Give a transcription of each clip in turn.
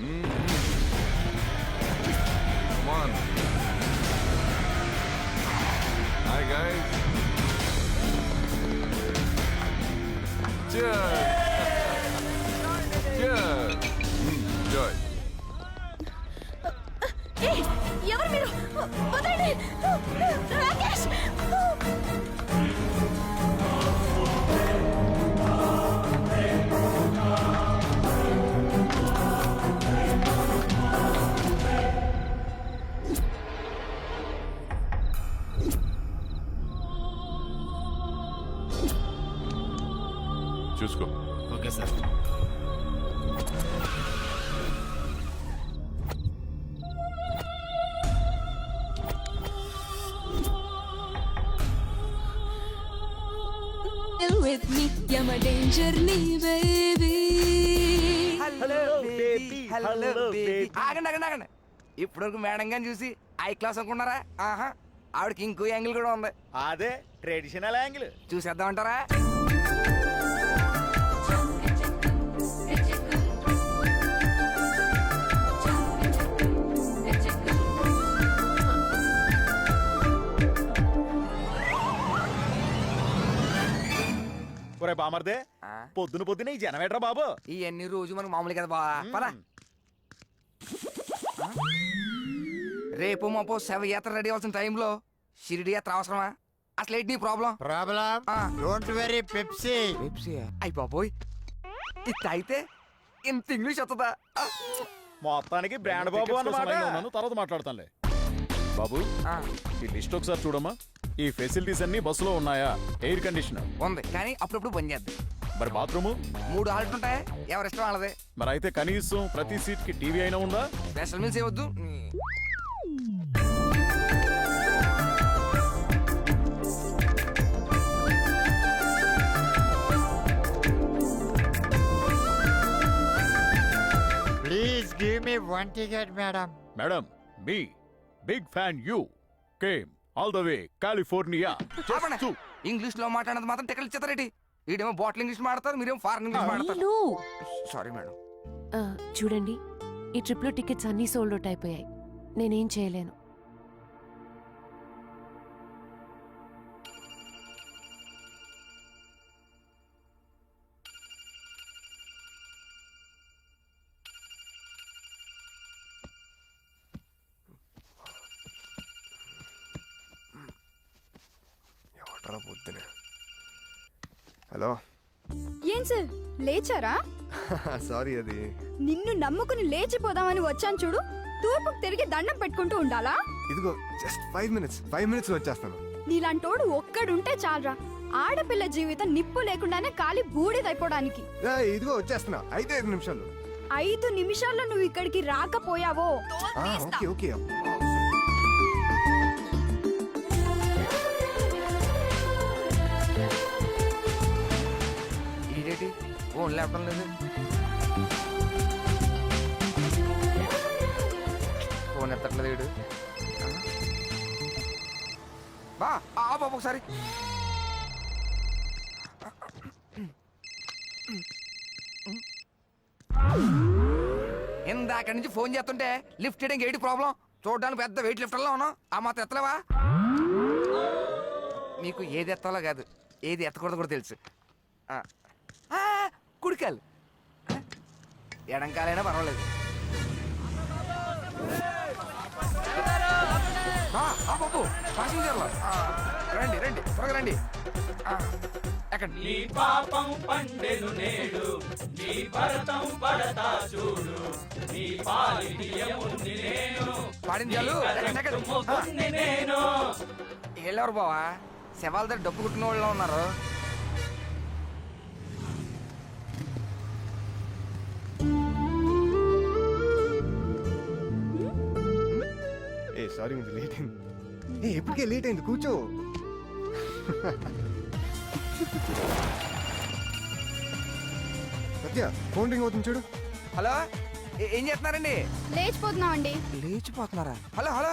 Come on. Hi guys. Cheers. Cheers. Enjoy. ఎవరు మీరు? వదలండి రాకేష్. చూసుకో. Okay sir. With me, you're my danger, baby. ఆగండి ఇప్పటివరకు మేడం గాని చూసి ఐ క్లాస్ అనుకున్నారా? ఆహా, ఆవిడకి ఇంకో యాంగిల్ కూడా ఉంది. అదే ట్రెడిషనల్ యాంగిల్. చూసేద్దామంటారా? ఒరే బామర్దే, పొద్దున ఈ జనమేట్రా బాబు. ఇవన్నీ రోజు మనకు మామూలు కదా బా. పదా రేపు మాపో శవయాత్ర రెడీ అవ్వాల్సిన టైంలో షిరిడి యాత్ర అవసరమా? అసలు ఏంటి నీ ప్రాబ్లం? Don't very Pepsi. అయ్యి బాబోయ్, ఇది తాగితే ఇంత ఇంగ్లీష్ వస్తుందా? మొత్తానికి బ్రాండ్ బాబు అన్నమాట. తర్వాత మాట్లాడతానులే. బాబు, ఈ లిస్ట్ ఒకసారి చూడమ్మా. ఈ ఫెసిలిటీస్ అన్ని బస్సులో ఉన్నాయా? ఎయిర్ కండిషనర్ ఉంది, కానీ అప్పుడప్పుడు బంద్ చేద్దాం. మరి బాత్రూము 3 హాల్ట్ ఉంటాయి, ఎవరిష్టం వాళ్ళదే. మరి అయితే కనీసం ప్రతి సీట్ కి టీవీ అయినా ఉందా? స్పెషల్ మీల్స్ ఇవ్వద్దు. Please give me one ticket madam. Madam, me big fan you came all the way California. English లో మాట్లాడేది మాత్రం టికెట్ ఇచ్చేస్తారేంటి? ఈడేమో బాటిల్ ఇంగ్లీష్ మాడతారు, మీరేమో ఫారెన్ ఇంగ్లీష్ మాడతారు. Sorry madam. చూడండి, ఈ ట్రిప్ లో టికెట్స్ అన్ని సోల్డ్ అవుట్ అయిపోయాయి. నేనేం చేయలేను. హలో. ఏం సార్ లేచారా? సారీ, అది నిన్ను నమ్ముకుని లేచిపోదామని వచ్చాను చూడు. తూర్పుకు తిరిగి దండం పెట్టుకుంటూ ఉండాలా? ఇదిగో జస్ట్ 5 minutes వచ్చేస్తాను. నీలాంటోడు ఒక్కడుంటే చాలరా. ఆడపిల్ల జీవితం నిప్పు లేకుండానే కాలి బూడిదైపోవడానికి. ఇదిగో వచ్చేస్తున్నా. 5 నిమిషాలు. 5 నిమిషాల్లో నువ్వు ఇక్కడికి రాకపోయావో ఓకే ఓకే. ఇదేంటి ఫోన్ లేపడం లేదు? ఫోన్ ఎత్తట్లేదు వీడు. బా బాబు ఒకసారి. ఇందాక నుంచి ఫోన్ చేస్తుంటే లిఫ్ట్ చేయడానికి ఏంటి ప్రాబ్లం? చూడడానికి పెద్ద వెయిట్ లిఫ్టర్లో ఉన్నావు, ఆ మాత్రం ఎత్తలేవా? నీకు ఏది ఎత్తాలో కాదు, ఏది ఎత్తకూడదు కూడా తెలుసు. కుడికాలు ఎడంకాలైనా పర్వాలేదు. బాబు పాసింజర్లు రండి రండి, త్వరగా రండి. ఎక్కడ నీ పాపం పండెను నేడు, నీ భరతం పడతా చూడు, నీ పాలియముని నేను పాడించాలు నేను. వీళ్ళెవరు బావా? శవాల దగ్గర డబ్బు కుట్టిన వాళ్ళు ఉన్నారు. సారీ, లేట్ అయింది. ఎప్పటికే లేట్ అయింది, కూర్చో. సత్య, ఫోన్ రింగ్ అవుతుంది చూడు. హలో, ఏం చేస్తున్నారండి? లేచిపోతున్నామండి. లేచిపోతున్నారా? హలో హలో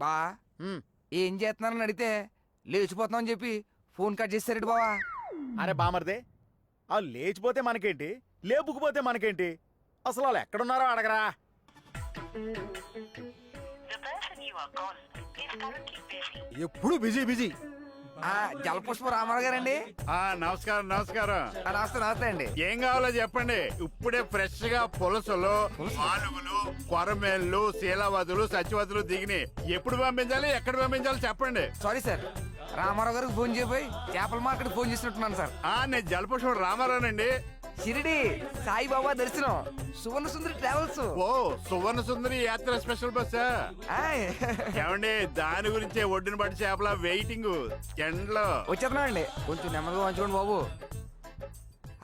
బా, ఏం చేస్తున్నారని అడిగితే లేచిపోతున్నామని చెప్పి ఫోన్ కట్ చేస్తారేంటి బావా? అరే బామర్దే, వాళ్ళు లేచిపోతే మనకేంటి, లేపుకుపోతే మనకేంటి? అసలు వాళ్ళు ఎక్కడున్నారో అడగరా. ఎప్పుడు బిజీ బిజీ. జలపుష్ప రామారావు గారండి. నమస్కారం నమస్కారం. నమస్తే నమస్తే అండి. ఏం కావాలో చెప్పండి. ఇప్పుడే ఫ్రెష్ గా పులసలు, ఆలుగులు, కొరమేళ్ళు, శీలవదులు, సచివదులు దిగినాయి. ఎప్పుడు పంపించాలి, ఎక్కడ పంపించాలి చెప్పండి. సారీ సార్, రామారావు గారికి ఫోన్ చేయబోయి చేపల మార్కెట్ ఫోన్ చేసినట్టున్నాను సార్. నేను జలపుష్పం రామారావునండి. షిరిడి సాయిబాబా దర్శనం, సువర్ణ సుందరి ట్రావెల్స్. ఓ సువర్ణ సుందరి యాత్ర స్పెషల్ బస్సా? ఏమండి దాని గురించే ఒడ్డున పడి చేపల వెయిటింగ్ ఎండ్లో. వచ్చేస్తున్నాం అండి, కొంచెం నెమ్మదిగా ఉంచుకోండి బాబు.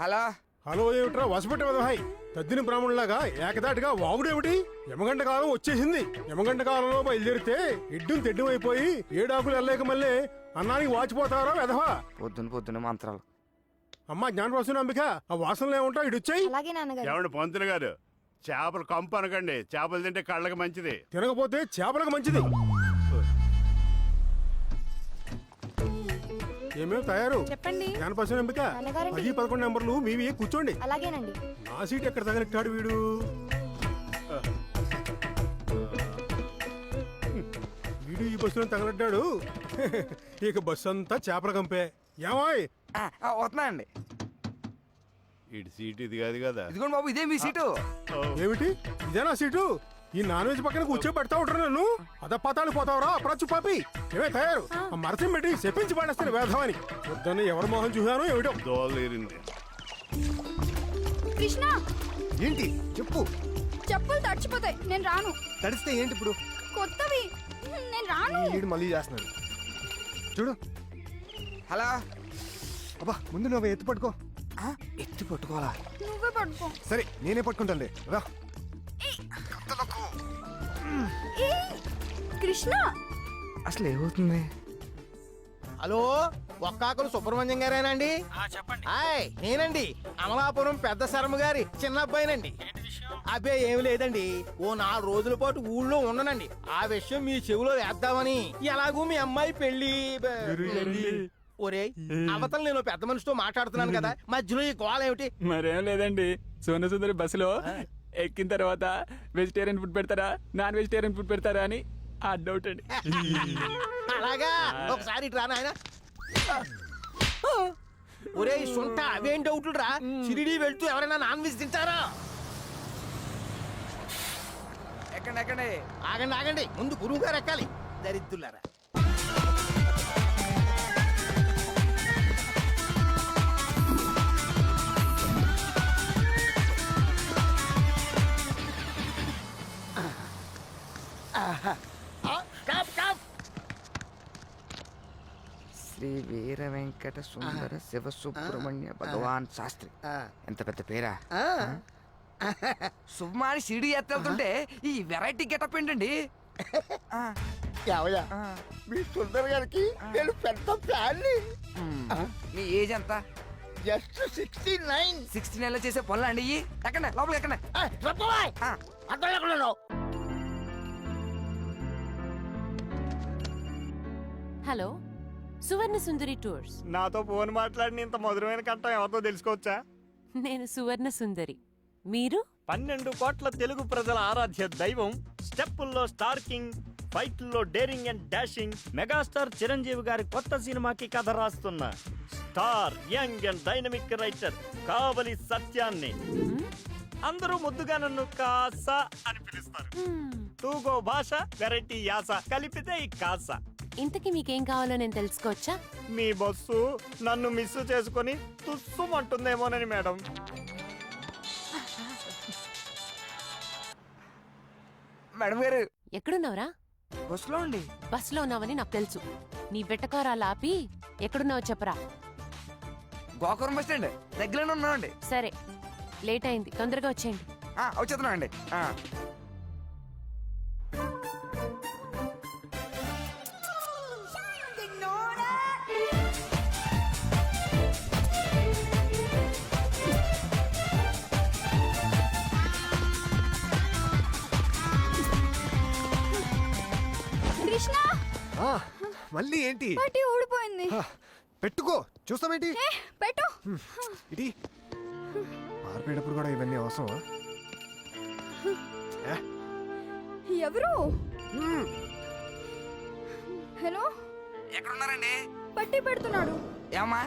హలో హలో ఏమిట్రా వసపెట్టే వదహాయ్ తద్దిన బ్రాహ్మణులాగా ఏకదాటిగా వాగుడేమిటి? యమగంట కాలం వచ్చేసింది. యమగంట కాలంలో బయలుదేరితే ఇడ్డును తెడ్డం అయిపోయి ఏడాకులు వెళ్ళలేక మళ్ళీ అన్నానికి వాచిపోతారో వెధవా. పొద్దున మంత్రాలు. అమ్మా జ్ఞానప్రసన్న అంబిక, ఆ వాసనలు ఏముంటా ఇడొచ్చాయి. అలాగే నాన్నగారు. ఏమండి పంతులు గారు, చేపలు కంపు అనకండి. చేపలు తింటే కళ్ళకి మంచిది. తినకపోతే చేపలకు మంచిది. ఏమేమి తయారు? చెప్పండి. జ్ఞానప్రసన్న అంబిక, 10, 11 నెంబర్లు మీవి. కూర్చోండి. అలాగేనండి. నా సీట్ ఎక్కడ తగలెట్టాడు వీడు? వీడు ఈ బస్సులో తగలెట్టాడు. ఇక బస్సు అంతా చేపల కంపే. ఏమాయ్ వస్తున్నా అండి. ఇటు సీట్ ఇది కాదు కదా. ఇదిగోండి బాబు, ఇదే మీ సీటు. ఏమిటి ఇదేనా సీటు? ఈ నాన్ వెజ్ పక్కన కూర్చోబెడతా ఉంటారు నన్ను. అదపాతాలు పోతావరా అప్రాచు పాపి. ఏమే తయారు? ఆ మరసం పెట్టి చెప్పించి పాడేస్తాను వేధమని. వద్దని ఎవరి మొహం చూశాను ఏమిటో. దోలేరింది. కృష్ణ, ఏంటి చెప్పు. చెప్పులు తడిచిపోతాయి, నేను రాను. తడిస్తే ఏంటి ఇప్పుడు? కొత్తవి, నేను రాను. వీడు మళ్ళీ చేస్తున్నాడు చూడు. హలో. అబ్బా ముందు నువ్వు ఎత్తు పట్టుకో. ఎత్తి పట్టుకోవాలా? నువ్వే పట్టుకో. సరే నేనే పట్టుకుంటానులే రా. ఏయ్, కృష్ణ. అసలు ఏమవుతుంది? హలో, ఒక్కాకులు సుబ్రహ్మణ్యం గారేనండి? చెప్పండి. హాయ్, నేనండి అమలాపురం పెద్ద శర్మ గారి చిన్న అబ్బాయినండి. అబ్బే ఏమి లేదండి, ఓ 4 రోజుల పాటు ఊళ్ళో ఉండనండి. ఆ విషయం మీ చెవిలో వేద్దామని. ఎలాగూ మీ అమ్మాయి పెళ్లి. ఒరే అవతల నేను పెద్ద మనిషితో మాట్లాడుతున్నాను కదా, మధ్యలో ఈ గోల ఏమిటి? మరేం లేదండి, సుందరి బస్సులో ఎక్కిన తర్వాత వెజిటేరియన్ ఫుడ్ పెడతారా, నాన్ వెజిటేరియన్ ఫుడ్ పెడతారా అని ఆ డౌట్ అండి. అలాగా, ఒకసారి ఇటు రా నాయనా. ఒరే సొంత అవేం డౌట్లు రా. షిరిడి వెళ్తూ ఎవరైనా నాన్ వెజ్ తింటారా? ఎక్కండి ఎక్కండి. ఆగండి ఆగండి, ముందు గురువు గారు ఎక్కాలి. దరిద్రులారా. శ్రీ వీర వెంకట సుందర శివ సుబ్రహ్మణ్య భగవాన్ శాస్త్రి. ఎంత పెద్ద పేరా? శుభమాని షిరిడి యాత్ర వెళ్తుంటే ఈ వెరైటీ గెటప్ ఏంటండి? మీ సుందర్ గారికి నేను పెద్ద ఫ్యాన్ని. మీ ఏజ్ ఎంత? జస్ట్ 69. 69 లో చేసే పనులు అండి ఇవి. ఎక్కండి లోపల ఎక్కండి. హలో, సువర్ణ సుందరి టూర్స్. నాతో ఫోన్ మాట్లాడిన ఇంత మధురమైన కంఠం ఎవరితో తెలుసుకోవచ్చా? నేను సువర్ణ సుందరి. మీరు? 12 కోట్ల తెలుగు ప్రజల ఆరాధ్య దైవం. స్టెప్పుల్లో స్టార్ కింగ్, ఫైట్ల్లో daring and dashing megastar Chiranjeevi గారి కొత్త సినిమాకి కథ రాస్తున్న star young and dynamic writer Kavali సత్యాన్ని. అందరూ ముద్దుగా నన్ను కాసా అని పిలుస్తారు. తూగో భాష, వెరైటీ యాస కలిపితే ఈ కాసా. ఇంతకీ మీకేం కావాలో నేను తెలుసుకోవచ్చా? మీ బస్సు నన్ను మిస్ చేసుకుని తుస్సుమంటుందేమోనని మేడం. మేడం గారు. ఎక్కడున్నావురా? బస్సులో అండి. బస్సులో ఉన్నావని నాకు తెలుసు. నీ వెట్టకారాలు ఆపి ఎక్కడున్నావో చెప్పరా. గోకురం బస్ స్టాండ్ దగ్గరలో ఉన్నామండి. సరే, లేట్ అయింది, తొందరగా వచ్చేయండి. వచ్చేస్తున్నాం అండి. కృష్ణ, మళ్ళీ ఏంటి? పట్టి ఊడిపోయింది. పెట్టుకో చూస్తామేంటి ఏ, పెట్టు. ఇటీ పారిపోయేటప్పుడు కూడా ఇవన్నీ అవసరమా ఎవరు? హలో, ఎక్కడున్నారండి? పట్టి పెడుతున్నాడు. ఏమ్మా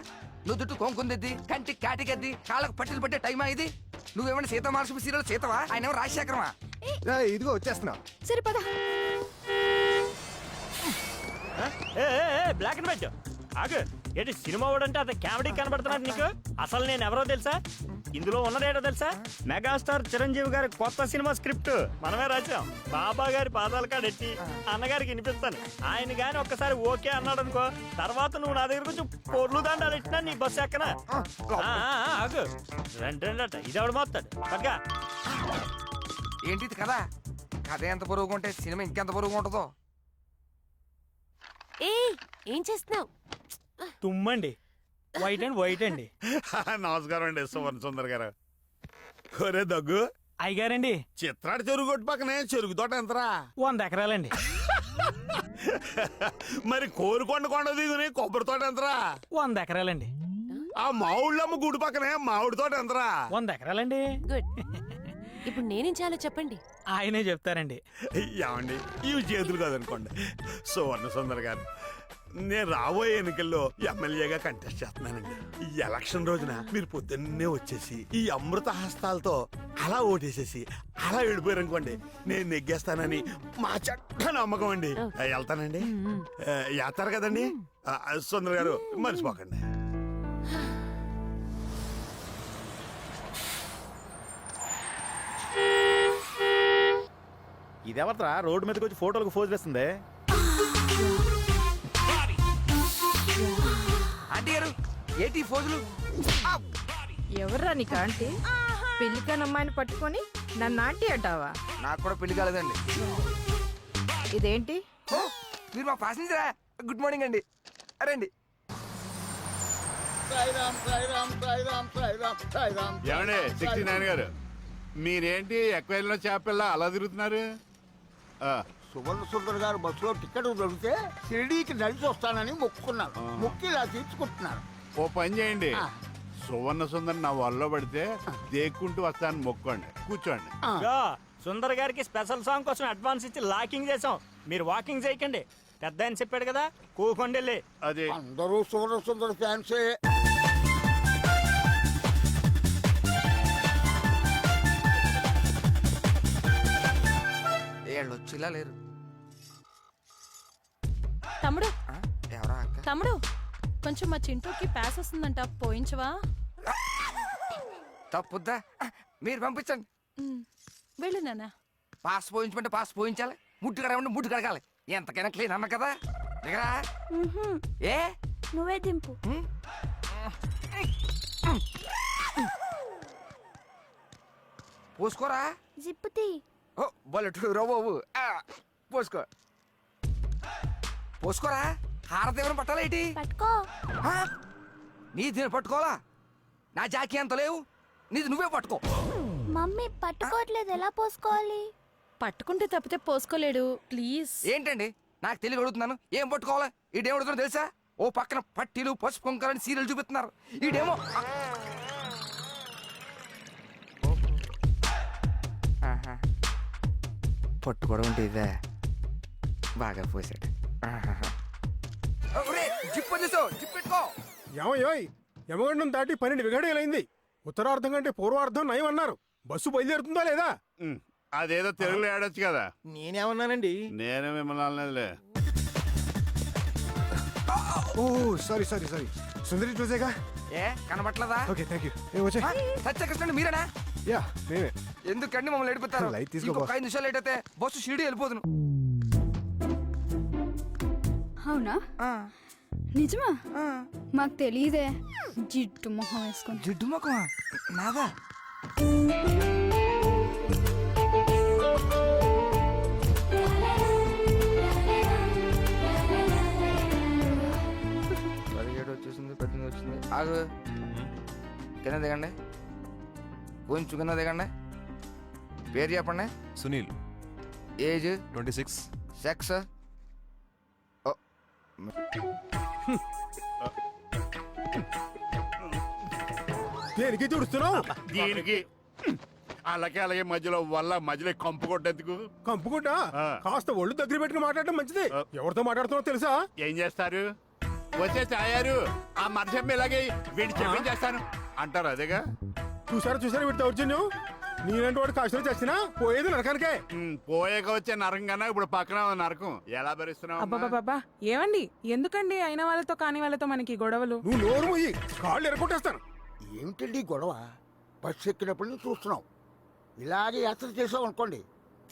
నువ్వు దుట్టు కొంకుంది కంటి కాటికెద్ది కాళ్ళకు పట్టిలు పట్టే టైమా ఇది? నువ్వేమన్నా సీత మహాలక్ష్మి సీరియల్ సీతవా? ఆయన ఏమో రాజశేఖరమా? ఇదిగో వచ్చేస్తున్నా. సరే పద. బ్లాక్ అండ్ వైట్ ఆగు. ఏంటి సినిమా వాడంటే అతను కామెడీ కనబడుతున్నాడు నీకు? అసలు నేను ఎవరో తెలుసా? ఇందులో ఉన్నదేటో తెలుసా? మెగాస్టార్ చిరంజీవి గారి కొత్త సినిమా స్క్రిప్ట్ మనమే రాసాం. బాబా గారి పాదాల కాడెట్టి అన్నగారికి వినిపిస్తాను. ఆయన గాని ఒక్కసారి ఓకే అన్నాడు అనుకో, తర్వాత నువ్వు నా దగ్గర కొంచెం పొర్లు దండాలు ఇచ్చినా నీ బస్సు ఎక్కనా. ఆగు రెండట ఇది ఎవడు మోస్తాడు పట్టుగా. ఏంటిది కదా? కథ ఎంత బరువుగా ఉంటే సినిమా ఇంకెంత బరువుగా ఉంటుందో. ఏ ఏం చేస్తున్నావు? తుమ్మండి. వైట్ అండ్ వైట్ అండి. నమస్కారం అండి సువర్ణ సుందర్ గారు. ఒరే దగ్గు అయ్యగారండి, చిత్రాడు చెరుగు కొట్టు పక్కనే చెరుకు తోట ఎంతరా? 100 ఎకరాలండి. మరి కోరుకొండ కొండ దిగుని కొబ్బరి తోట ఎంతరా? 100 ఎకరాలండి. ఆ మామిళ్ళమ్మ గుడి పక్కనే మామిడి తోట ఎంతరా? 100 ఎకరాలండి. గుడ్. ఇప్పుడు నేనేం చేయాలో చెప్పండి. ఆయనే చెప్తారండి. ఏమండి ఇవి చేతులు కాదనుకోండి. సువర్ణ సుందర్ గారు, నేను రాబోయే ఎన్నికల్లో ఎమ్మెల్యేగా కంటెస్ట్ చేస్తున్నానండి. ఈ ఎలక్షన్ రోజున మీరు పొద్దున్నే వచ్చేసి ఈ అమృత హస్తాలతో అలా ఓటేసేసి అలా వెళ్ళిపోయారనుకోండి, నేను నెగ్గేస్తానని మా చక్క నమ్మకం అండి. వెళ్తానండి. వెళ్తారు కదండి సుందర్ గారు, మర్చిపోకండి. ఇదెవరరా రోడ్డు మీదకి వచ్చి ఫోటోలకు ఫోజ్ వేస్తుంది? ఆంటీ గారు ఏంటి ఫోజులు? ఎవర్రా నీకు ఆంటీ? పెళ్లికాని అమ్మాయిని పట్టుకొని నన్ను ఆంటీ అంటావా? నాకు కూడా పెళ్లి కాలేదండి. ఇదేంటి? ఓ, మీరు మా ప్యాసింజరా? గుడ్ మార్నింగ్ అండి. రండి. ఏమండి 69 గారు, మీరేంటి ఎక్వైరీలో చేపల్లా అలా తిరుగుతున్నారు? సువర్ణ సుందర్ గారు బస్సులో టికెట్ దొరికితే షిరిడీకి నడిచి వస్తానని మొక్కుకున్నారు. మొక్కి ఇలా తీర్చుకుంటున్నారు. ఓ పని చేయండి, సువర్ణ సుందర్ నా వల్ల పడితే దేక్కుంటూ వస్తానని మొక్కండి. కూర్చోండి. సుందర్ గారికి స్పెషల్ సాంగ్ కోసం అడ్వాన్స్ ఇచ్చి లాకింగ్ చేసాం. మీరు వాకింగ్ చేయకండి, పెద్ద ఆయన చెప్పాడు కదా, కూకొండి. అదే అందరూ సువర్ణ సుందర్ ఫ్యాన్సే. ఏళ్ళు వచ్చిలా లేరు. తమ్ముడు ఎవరా అక్క? తమ్ముడు కొంచెం మా చింటూకి ప్యాస్ వస్తుందంట, పోయించవా? తప్పుద్దా? మీరు పంపించండి. వెళ్ళు నాన్న. పాస్ పోయించమంటే పాస్ పోయించాలి, ముట్టు కడగండి ముట్టు కడగాలి. ఎంతకైనా క్లీన్ అన్న కదా. దిగరా. ఏ నువ్వే దింపు. పోసుకోరా. జిప్పుతి. ఓ బొల్లెటు రోబాబు, పోసుకో. పోసుకోరా. హారదేవరం పట్టాలా ఏంటి? పట్టుకో. నీ దీన్ని పట్టుకోవాలా? నా జాకీ అంత లేవు, నీది నువ్వే పట్టుకో. మమ్మీ పట్టుకోవట్లేదు, ఎలా పోసుకోవాలి? పట్టుకుంటే తప్పితే పోసుకోలేడు, ప్లీజ్. ఏంటండి నాకు తెలియక అడుగుతున్నాను. ఏం పట్టుకోవాలా? ఈడేం అడుగుతున్నా తెలుసా? ఓ పక్కన పట్టీలు పసుపు కుంకాలని సీరియల్ చూపిస్తున్నారు, ఈడేమో పట్టుకోవడం అంటే ఇదే. బాగా పోసాడు. జిప్ వచ్చేసావు, జిప్ పెట్టుకో. ఏమయ్యోయ్, యమగండం దాటి 12 విఘాడేలైంది. ఉత్తరార్థం కంటే పూర్వార్థం నయం అన్నారు. బస్సు బయలుదేరుతుందా లేదా? అదేదో తెలుగులో ఆడొచ్చు కదా. నేనేమన్నానండి? నేనే మిమ్మల్ని అనలేదులే. ఓ సారీ సారీ సారీ. సుందరి చూసేగా. ఏ కనబట్లేదా? Okay thank you. ఏ వచ్చే. సత్యకృష్ణ మీరేనా? యా నేనే. ఎందుకండి మమ్మల్ని ఎడిపోతారు? లైట్ తీసుకో ఇంకొక 5 నిమిషాలు లేట్ అయితే బస్సు షిరిడి వెళ్ళిపోదును. అవునా? నిజమా? మాకు తెలీదే. జిడ్డు మొహం వేసుకొని. జిడ్డు మొఖమా నాదా? వచ్చేసింది, 18 వచ్చింది. ఆగు, కింద దిగండి, కొంచెం కింద దిగండి. పేరు చెప్పండి. సునీల్. ఏజ్ 26. సెక్స్ దేనికి తుడుస్తున్నావు? దీనికి అలాగే మధ్యలో కంపు కొట్టేందుకు. కంపుకుంట ఆ. కాస్త ఒళ్ళు దగ్గర పెట్టుకుని మాట్లాడటం మంచిది. ఎవరితో మాట్లాడుతున్నావు తెలుసా? ఏం చేస్తారు? వచ్చేసి అయ్యారు ఆ మనిషి ఇలాగే వీడి చెప్పించేస్తాను అంటారు. అదేగా. చూసారా వీటి దౌర్జన్యం. నీలాంటి వాడు కాశీలో చచ్చినా పోయేది నరకానికే. పోయాక వచ్చే నరకం కన్నా ఇప్పుడు పక్కన నరకం ఎలా భరిస్తున్నావు? అబ్బాబాబా ఏమండి ఎందుకండి అయిన వాళ్ళతో కాని వాళ్ళతో మనకి గొడవలు? నువ్వు నోరు మూయి, కాళ్ళు ఎరగొట్టేస్తాను. ఏమిటండి గొడవ? బస్సు ఎక్కినప్పటి నుంచి చూస్తున్నాం. ఇలాగే యాత్ర చేసాం అనుకోండి,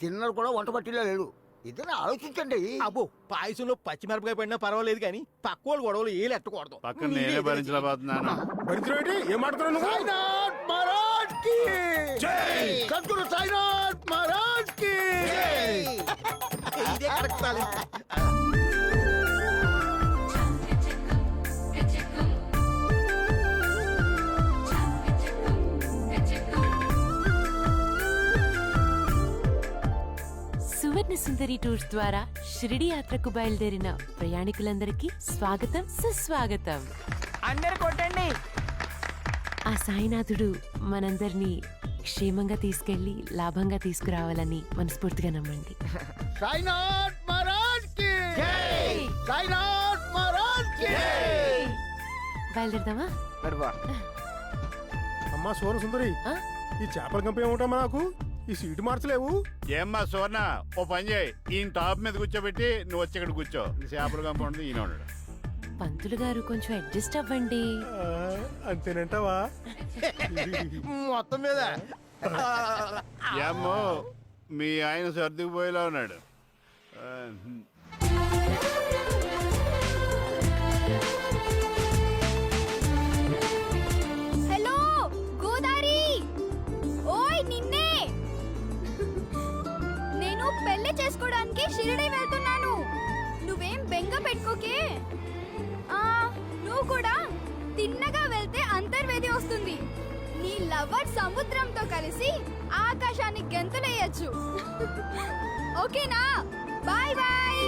తిన్నది కూడా వంట పట్టిలో లేడు. ఇద్దరు ఆలోచించండి. అబ్బో పాయసంలో పచ్చిమిరపకాయ పడినా పర్వాలేదు కానీ పక్క వాళ్ళు గొడవలు ఏలు ఎట్టకూడదు. పక్కన నేనే భరించలేకపోతున్నాను. భరించడం ఏం మాట్లాడుతున్నావు నువ్వు? సాయినాథ్ మహారాజ్ కి జై! సద్గురు సాయినాథ్ మహారాజ్ కి జై! ఇదే కరెక్ట్ తాలీ. సువర్ణ సుందరి టూర్స్ ద్వారా షిరిడి యాత్రకు బయలుదేరిన ప్రయాణికులందరికీ స్వాగతం, సుస్వాగతం. అందరు కొట్టండి. ఆ సాయినాథుడు మనందరినీ క్షేమంగా తీసుకెళ్లి లాభంగా తీసుకురావాలని మనస్ఫూర్తిగా నమ్మండి. సాయినాథ్ మహారాజ్ కి జై! సాయినాథ్ మహారాజ్ కి జై! బయలుదేరదామా? అమ్మా సోన సుందరి, ఆ? ఈ చేపల కంప ఏముంటమ్మా? నాకు ఈ సీటు మార్చలేవు? ఏమ్మా సువర్ణ, ఓ పని చేయి, ఈయన టాప్ మీద కూర్చోబెట్టి నువ్వు వచ్చి ఇక్కడ కూర్చో. చేపలు కంప ఉండదు, ఈయన ఉన్నాడు. పంతులు గారు కొంచెం అడ్జస్ట్ అవ్వండి. అంతేనంటావా? మొత్తం మీద ఏమ్మో మీ ఆయన సర్దుకుపోయేలా ఉన్నాడు. హలో గోదారి, ఓయ్ నిన్నే. నేను పెళ్లి చేసుకోవడానికి షిరిడి వెళ్తున్నాను. నువ్వేం బెంగ పెట్టుకోకే. నువ్వు కూడా తిన్నగా వెళ్తే అంతర్వేది వస్తుంది. నీ లవర్ సముద్రంతో కలిసి ఆకాశాన్ని గెంతులేయచ్చు. ఓకేనా? Bye bye.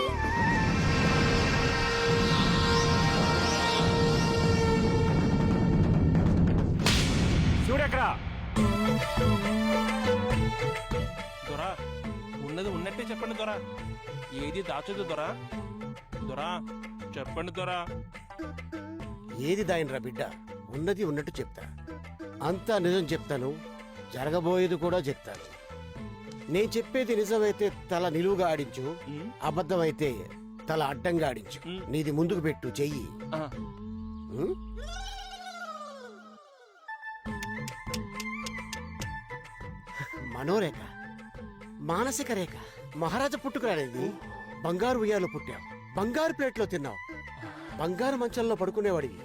చూడెక్కడా దొరా, ఉన్నది ఉన్నట్టే చెప్పండి దొరా. ఏది దాచదు దొరా. దొరా చెప్పండి దొరా. ఏది దాయినరా బిడ్డ, ఉన్నది ఉన్నట్టు చెప్తా. అంతా నిజం చెప్తాను, జరగబోయేది కూడా చెప్తాను. నేను చెప్పేది నిజమైతే తల నిలువుగా ఆడించు, అబద్ధమైతే తల అడ్డంగా ఆడించు. నీది ముందుకు పెట్టు చెయ్యి. ఉం? మనోరేఖ, మానసిక రేఖ. మహారాజా పుట్టుకురాలేదు. బంగారు ఉయ్యాలో పుట్టావు, బంగారు ప్లేట్లో తిన్నావు, బంగారు మంచంలో పడుకునేవాడివి.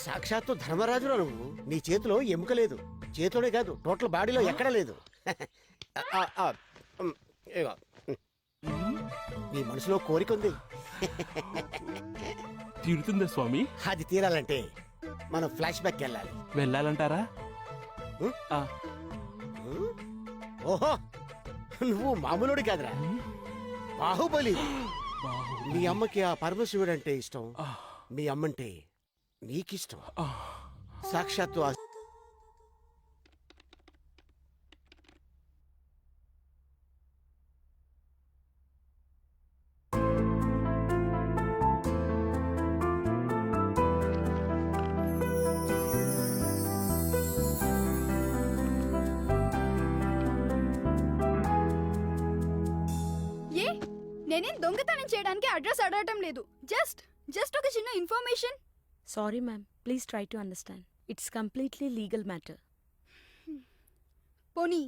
సాక్షాత్తు ధర్మరాజురా నువ్వు. నీ చేతిలో ఎముక లేదు. చేతిలోనే కాదు, టోటల్ బాడీలో ఎక్కడా లేదు. ఇగో, నీ మనసులో కోరిక ఉంది. తీరుతుందా స్వామి? అది తీరాలంటే మనం ఫ్లాష్ బ్యాక్ వెళ్ళాలి. వెళ్ళాలంటారా? ఓహో, నువ్వు మామూలుడి కాదురా, బాహుబలి. మీ అమ్మకి ఆ పరమశివుడు అంటే ఇష్టం, మీ అమ్మంటే నీకిష్టం. సాక్షాత్తు నేనేం దొంగతనం చేయడానికి అడ్రస్ అడగటం లేదు. జస్ట్ ఒక చిన్న information. Sorry ma'am, please try to understand. It's completely legal matter. పోనీ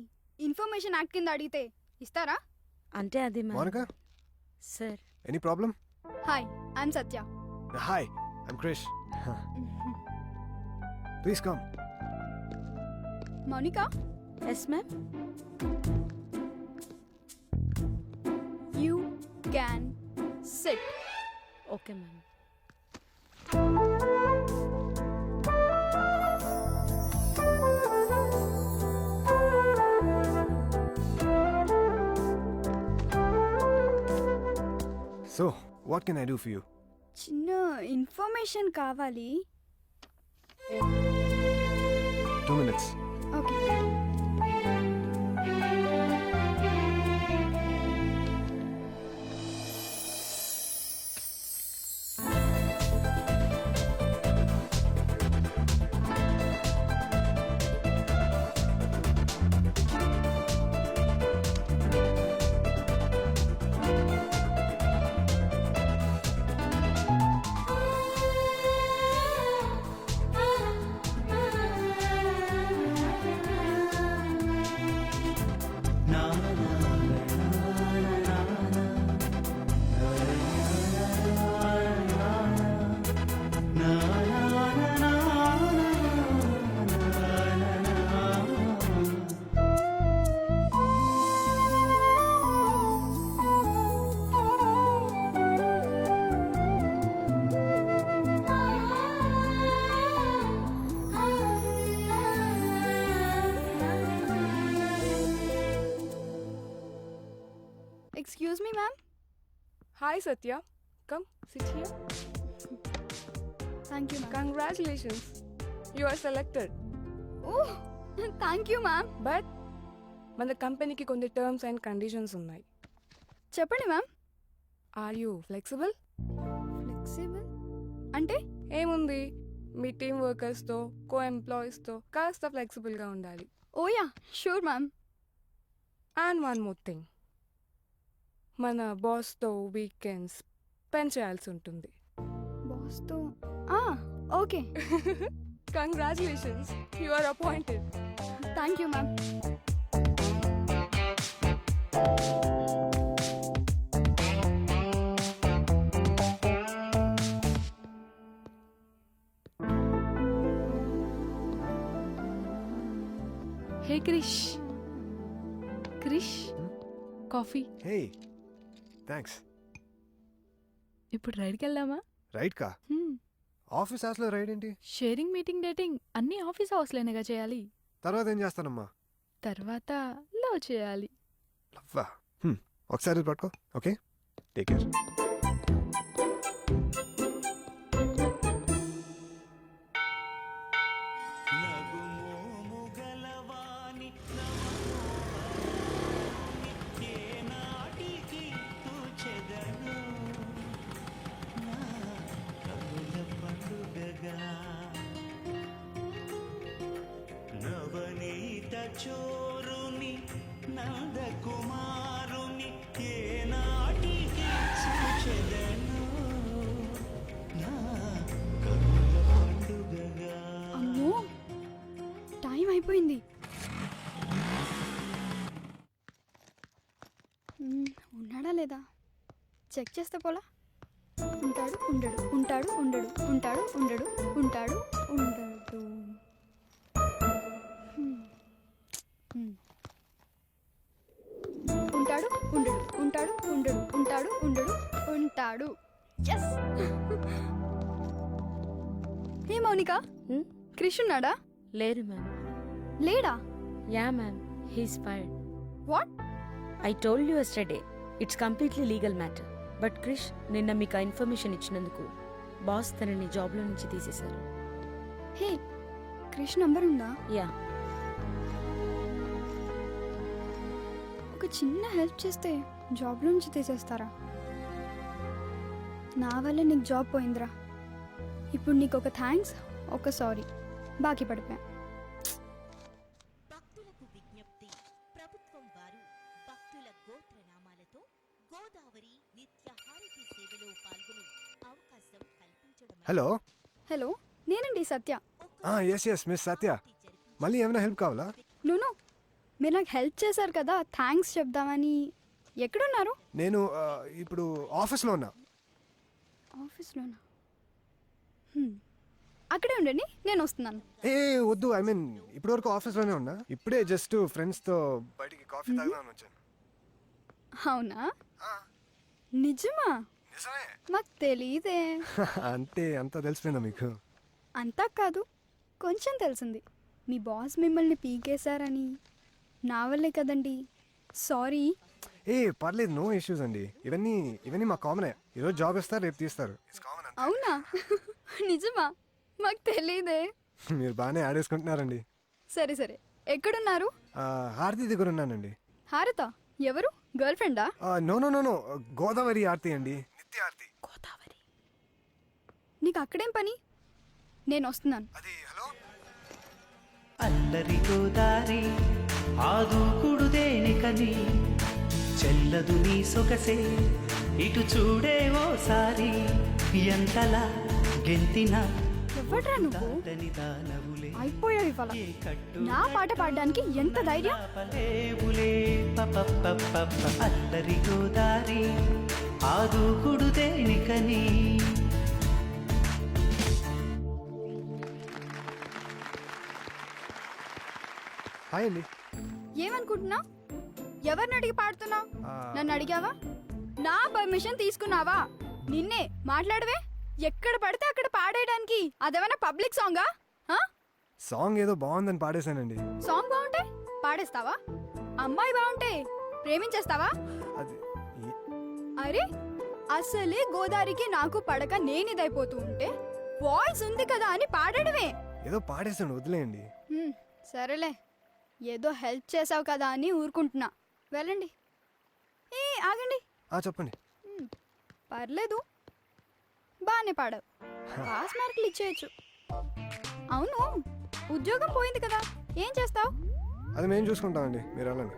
ఇన్ఫర్మేషన్ యాక్ట్ కింద అడిగితే ఇస్తారా? అంటే అది Monica? Sir. Any problem? Hi, I'm Satya. Hi, I'm Krish. Please come. Mounika? Yes ma'am. You can sit. Okay ma'am. So, what can I do for you? చిన్న information కావాలి. 2 minutes. Okay. Excuse me, ma'am. Hi, Satya. Come, sit here. Thank you, ma'am. Congratulations. You are selected. Oh, thank you, ma'am. But మన కంపెనీకి కొన్ని terms and conditions ఉన్నాయి. చెప్పండి ma'am. Are you flexible? Flexible అంటే? ఏముంది, మీ team వర్కర్స్తో కో ఎంప్లాయీస్తో కాస్త ఫ్లెక్సిబుల్గా ఉండాలి. Oh yeah, sure ma'am. And one more thing, మన బాస్తో వీకెండ్స్ స్పెండ్ చేయాల్సి ఉంటుంది. బాస్తో? Okay. Congratulations, you are appointed. Thank you ma'am. Hey Krish. Krish, coffee. Hey, thanks. ఇప్పుడు రైడ్కి వెళ్దామా? రైట్ కా? ఆఫీస్ అవర్స్లో రైడ్ ఏంటి? షేరింగ్, మీటింగ్, డేటింగ్ అన్నీ ఆఫీస్ అవర్స్లోనేగా చేయాలి. తర్వాత ఏం చేస్తానమ్మా? తర్వాత లవ్ చేయాలి. లవ్వా? ఒకసారి ఇది పట్టుకో. Okay, take care. చోరుని నందకుమారుని ఏనాటికి చూచెదను నా కనుల పండుగగా. అమ్మో, టైం అయిపోయింది. ఉన్నాడా లేదా చెక్ చేస్తే పోలా. ఉంటాడు ఉండడు, ఉంటాడు ఉండడు, ఉంటాడు ఉండడు, ఉంటాడు ఉండడు. ఉంటాడు ఉండడు, ఉంటాడు ఉండడు, ఉంటాడు ఉండడు, ఉంటాడు. ఎస్. ఏ మౌనిక, క్రిష్ ఉన్నాడా? లేరు మ్యామ్. లేడా? Yeah ma'am, he's fired. What? I told you yesterday, it's completely legal matter. But Krish, నిన్న మీకు ఆ ఇన్ఫర్మేషన్ ఇచ్చినందుకు బాస్ తనని జాబ్లో నుంచి తీసేశారు. హే, క్రిష్ నంబర్ ఉందా? యా. ఒక చిన్న హెల్ప్ చేస్తే జాబ్లో నుంచి తీసేస్తారా? నా వల్ల నీకు జాబ్ పోయిందిరా. ఇప్పుడు నీకు ఒక థ్యాంక్స్, ఒక సారీ, బాకీ పడిపోయా. భక్తులకు విజ్ఞప్తి, ప్రభుత్వం వారు భక్తుల గోత్రనామాలతో గోదావరి నిత్యహారతి సేవలో పాల్గొని అవకాశం కల్పించడం. హలో. హలో, నేనండి సత్య. ఎస్ మిస్ సత్య. మళ్ళీ ఏమైనా హెల్ప్ కావాలా? నూను, మీరు నాకు హెల్ప్ చేశారు కదా, థ్యాంక్స్ చెప్దామని. ఎక్కడున్నారు? నేను ఇప్పుడు ఆఫీస్లో ఉన్నా. ఆఫీస్లోనా? అక్కడే ఉండండి, నేను వస్తున్నాను. వద్దు, ఐ మీన్ ఇప్పటి వరకు ఆఫీస్లోనే ఉన్నా. ఇప్పుడే జస్ట్ ఫ్రెండ్స్తో బయటికి కాఫీ తాగుదామని వచ్చాను. అవునా? నిజమా? మాకు తెలీదే. అంతే, అంతా తెలిసిపోయిందా మీకు? అంతా కాదు, కొంచెం తెలిసింది. మీ బాస్ మిమ్మల్ని పీకేశారని. నా వల్లే కదండి, సారీ. పర్లేదు, నో ఇష్యూస్ అండి. ఇవన్నీ మా కామనే. ఈరోజు జాబ్ ఇస్తారు, రేపు తీస్తారు. అవునా? నిజమా? మాకు తెలీదే. మీరు బాగానే ఆడేసుకుంటున్నారండి. సరే సరే, ఎక్కడున్నారు? హారతి దగ్గర ఉన్నానండి. హారత ఎవరు? గర్ల్ ఫ్రెండా? No no no no, Godavari Aarthi అండి. నిత్య ఆర్తి. గోదావరి. నీకు అక్కడేం పని? నేను వస్తున్నాను. అల్లరి గోదారి ఆదూకుడు దేనికని చెల్లదు నీ సొగసే ఇటు చూడే ఓసారి ఎంతలా గెంతినా ఎవడ్రా నువ్వు? అయిపోయావు ఇవాళ. నా పాట పాడడానికి ఎంత ధైర్యం? అల్లరి గోదారి ఆదూకుడు దేనికని. హాయ్ అండి. ఏమనుకుంటున్నావు? ఎవరిని అడిగి పాడుతున్నావు? నన్ను అడిగావా? నా పర్మిషన్ తీసుకున్నావా? నిన్నే మాట్లాడవే. ఎక్కడ పడితే అక్కడ పాడేయడానికి అదేమైనా పబ్లిక్ సాంగా? సాంగ్ ఏదో బాగుందని పాడేశానండి. సాంగ్ బాగుంటే పాడేస్తావా? అమ్మాయి బాగుంటే ప్రేమించేస్తావా? అది అరే అసలే గోదావరికి నాకు పడక నేనిదైపోతూ ఉంటే వాయిస్ ఉంది కదా అని పాడడమే. ఏదో పాడేశాను, వదిలేయండి. సరేలే, ఏదో హెల్ప్ చేసావు కదా అని ఊరుకుంటున్నా. వెళ్ళండి. ఆగండి. చెప్పండి. పర్లేదు, బాగానే పాడావు. పాస్ మార్కులు ఇచ్చేయచ్చు. అవును, ఉద్యోగం పోయింది కదా, ఏం చేస్తావు? అది మేము చూసుకుంటామండి, మీరు వెళ్ళండి.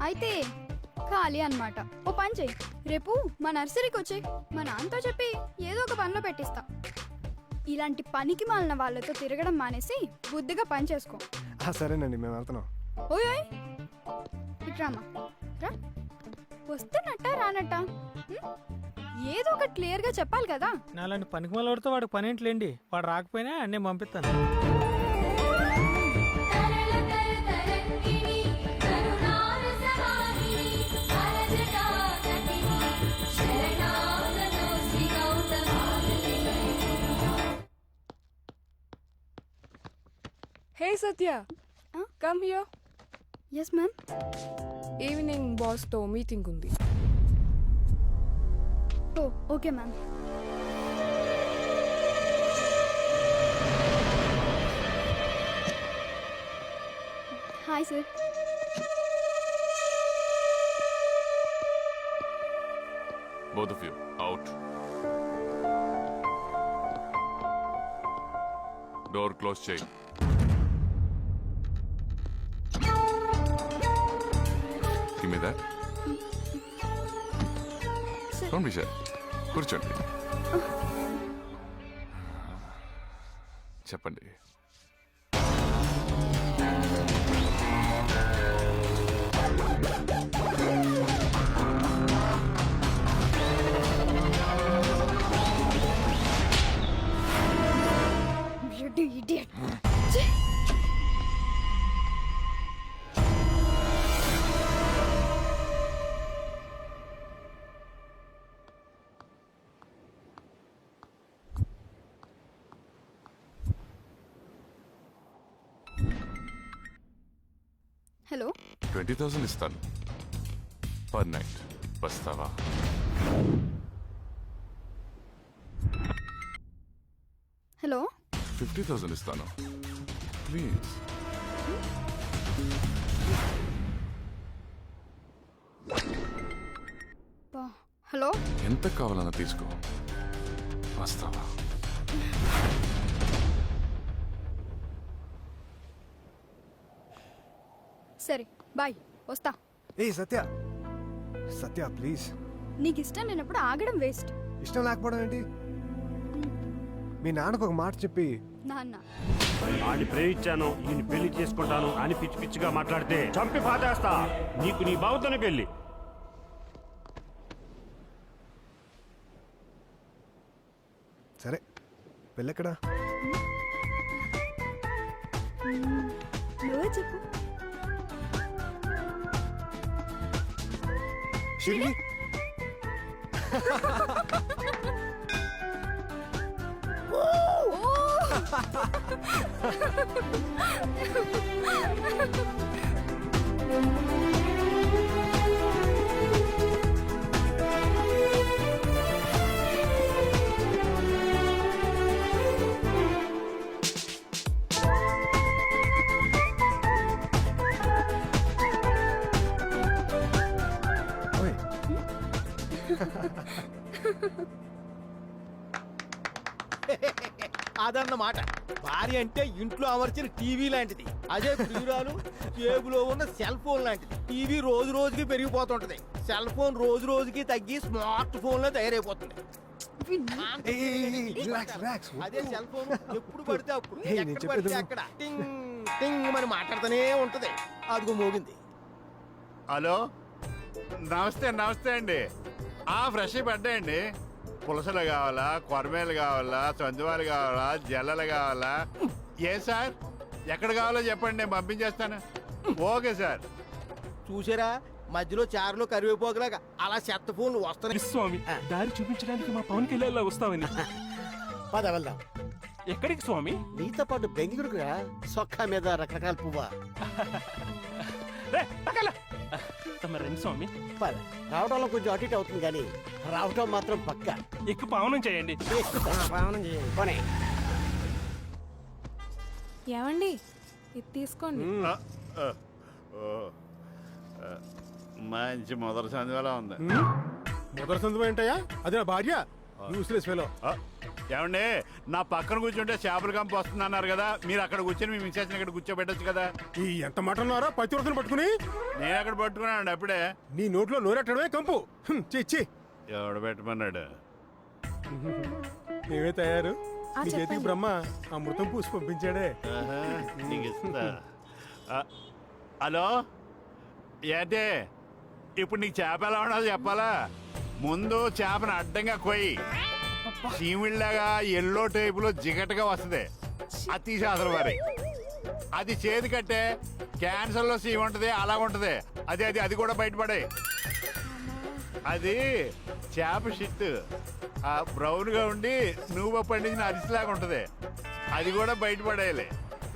అయితే ఖాళీ అన్నమాట. ఓ పని చెయ్యి, రేపు మా నర్సరీకి వచ్చి మా నాన్నతో చెప్పి ఏదో ఒక పనిలో పెట్టిస్తా. ఇలాంటి పనికి మాలిన వాళ్ళతో తిరగడం మానేసి బుద్ధిగా పని చేసుకో. సరేనండి, మేము వెళ్తున్నాం. ఓయ్ ఓయ్, ఇట్రామా రా. వస్తున్నట్ట రానట్ట ఏదో ఒకటి క్లియర్గా చెప్పాలి కదా. నాలాంటి పనికి మాలతో వాడు పని ఏంటిలేండి, వాడు రాకపోయినా నేను పంపిస్తాను. Hey Satya, come here. Yes ma'am. Evening బాస్తో మీటింగ్ ఉంది. Oh okay ma'am. Hi sir. Both of you, out. Door close చేయి. Give me that. Don't be shy. కూర్చోండి. చెప్పండి. You idiot. హలో. 20,000 ఇస్తాను పర్ నైట్. వస్తావా? హలో. 50,000 ఇస్తాను ప్లీజ్. హలో. ఎంత కావాలన్నా తీసుకో. వస్తావా? సరే బాయ్, వస్తా. సత్య సత్య ప్లీజ్. నీకు ఇష్టం లేనప్పుడు ఆగడం వేస్ట్. ఇష్టం లేకపోవడం ఏంటి? మీ నాన్నకు ఒక మాట చెప్పి. నాన్న ఆడిని ప్రేమించాను, ఈయన పెళ్లి చేసుకుంటాను అని పిచ్చి పిచ్చిగా మాట్లాడితే చంపి పాతేస్తా. నీకు నీ బావతోనే పెళ్లి. సరే, పెళ్ళెక్కడా? నువ్వే చెప్పు. షిరిడి. అదన్నమాట. భార్య అంటే ఇంట్లో అమర్చిన టీవీ లాంటిది. అదే ప్రియురాలు జేబులో ఉన్న సెల్ ఫోన్ లాంటిది. టీవీ రోజు రోజుకి పెరిగిపోతుంటది, సెల్ ఫోన్ రోజు రోజుకి తగ్గి స్మార్ట్ ఫోన్ లో తయారైపోతుంది. అదే సెల్ ఫోన్ ఎప్పుడు పడితే అప్పుడు ఎక్కడ పడితే అక్కడ టింగ్ టింగ్ అని మాట్లాడుతూనే ఉంటది. అదిగో మోగింది. హలో, నమస్తే నమస్తే అండి. ఫ్రెష్ పడ్డాయండి. పులసలు కావాలా, కొరమేలు కావాలా, సందువాలు కావాలా, జల్లలు కావాలా? ఏ సార్, ఎక్కడ కావాలో చెప్పండి, నేను పంపించేస్తాను. Okay sir. చూసారా, మధ్యలో చారులో కరివేపోకలాగా అలా చెత్త ఫోన్లు వస్తున్నాయి. స్వామి, దారి చూపించడానికి మా పవన్ కళ్యాణ్ లా వస్తామని. పద వెళ్దాం. ఎక్కడికి స్వామి? నీతో పాటు బెంగళూరుగా సొక్కా మీద రకరకాల పువ్వా. రండి స్వామి. పద. రావడంలో కొంచెం అటు ఇటు అవుతుంది కానీ రావటం మాత్రం పక్క. ఎక్కువ పావనం చేయండి. పావనం చేయండి. పోనీ. ఏమండి, ఇది తీసుకోండి. మంచి మొదటి సందువలా ఉంది. మొదటి సందువా ఏంటయ్యా? అది నా భార్య. Useless fellow. ఏమండి, నా పక్కన కూర్చుంటే చేపల కంపు వస్తుంది అన్నారు కదా, మీరు అక్కడ కూర్చొని మీ మిస్సెస్ ఇక్కడ కూర్చోబెట్టచ్చు కదా. ఈ ఎంత మాట ఉన్నారా పతివ్రతను పట్టుకుని? నేను అక్కడ పట్టుకున్నాను అప్పుడే. నీ నోట్లో నోరెట్టడమే కంపు. చెచ్చి ఎవడు పెట్టమన్నాడు? ఏమే తయారు? నీ చేతికి బ్రహ్మ అమృతం పూసి పంపించాడే. నీకు ఇస్తా. హలో, ఏంటే ఇప్పుడు నీకు చేప ఎలా ఉండదు చెప్పాలా? ముందు చేపను అడ్డంగా కొయ్యి, సీమిళ్ళగా ఎల్లో టైపులో జిగటగా వస్తుంది, అది తీసేస్తారు మరి. అది చేతి కట్టే క్యాన్సర్ లో సీమ్ ఉంటది, అలా ఉంటది. అది కూడా బయటపడే. అది చేప షిట్ బ్రౌన్ గా ఉండి నువ్వు పండించిన అరిసిలాగా ఉంటది, అది కూడా బయటపడేయాలి.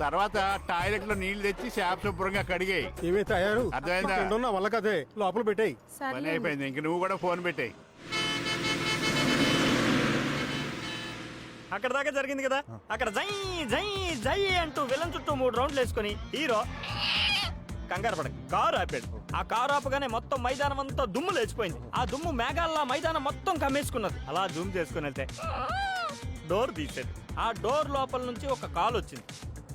తర్వాత టాయిలెట్ లో నీళ్లు తెచ్చి చేప శుభ్రంగా కడిగాయి. ఏమే తయారు? అర్థమైందా? వల్ల కదే లోపల పెట్టాయి. పని అయిపోయింది, ఇంక నువ్వు కూడా ఫోన్ పెట్టాయి. అక్కడ దాకా జరిగింది కదా, అక్కడ జై జై జై అంటూ విలన్ చుట్టూ 3 రౌండ్లు వేసుకుని హీరో కంగారు పడ కారు ఆపాడు. ఆ కారు ఆపగానే మొత్తం మైదానం అంతా దుమ్ము లేచిపోయింది. ఆ దుమ్ము మేఘాల్లా మైదానం మొత్తం కమ్మేసుకున్నది. అలా జూమ్ చేసుకుని వెళ్తే డోర్ తీసాడు. ఆ డోర్ లోపల నుంచి ఒక కాలు వచ్చింది.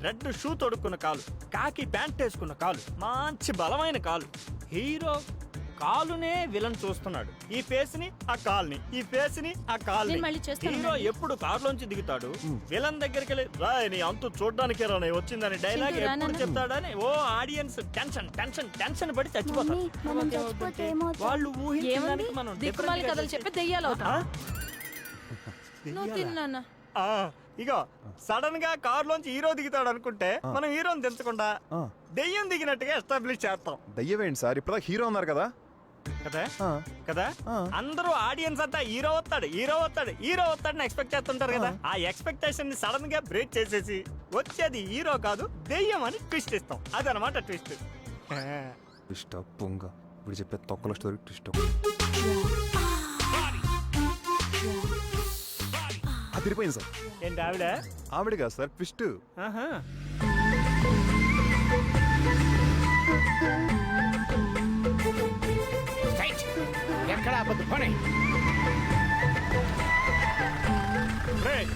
రెడ్ షూ తొడుక్కున్న కాలు, కాకి ప్యాంట్ వేసుకున్న కాలు, మంచి బలమైన కాలు. హీరో కాలునే విలన్ చూస్తున్నాడు. ఈ ఫేస్ ని ఆ కాల్ని, ఈ ఫేస్ ని ఆ కాల్ని. హీరో ఎప్పుడు కారులోంచి దిగుతాడు, విలన్ దగ్గరికి వెళ్ళి రాయ్ నీ అంతు చూడడానికి రాని వచ్చిందని డైలాగ్ ఎప్పుడు చెప్తాడని ఓ ఆడియన్స్ టెన్షన్ టెన్షన్ టెన్షన్ పడి చచ్చిపోతారు. వాళ్ళు ఊహించడానికి మనం దిక్కుమాలి కథలు చెప్పి దెయ్యాలవుతా. నువ్వు తిన్నా. ఇగో సడన్ గా కారులోంచి హీరో దిగుతాడు అనుకుంటే మనం హీరోని దించకుండా దెయ్యం దిగినట్టుగా ఎస్టాబ్లిష్ చేస్తాం. దెయ్యం ఏంటి సార్? ఇప్పుడు హీరో ఉన్నారు కదా కదా కదా అందరూ ఆడియన్స్ అంతా హీరో వస్తాడు హీరో వస్తాడు హీరో వస్తాడని ఎక్స్పెక్ట్ చేస్తుంటారు కదా. ఆ ఎక్స్పెక్టేషన్ ని సడన్ గా బ్రేక్ చేసేసి వచ్చేది హీరో కాదు దెయ్యం అని ట్విస్ట్ ఇస్తాం. అదనమాట ట్విస్ట్. ట్విస్ట్ పొంగ ఇప్పుడు చెప్పే తొక్కల స్టోరీ ట్విస్ట్. తిరిపోయింది సార్. ఏంటి ఆవిడ? ఆవిడ కాదు సార్, ట్విస్ట్. ఎక్కడ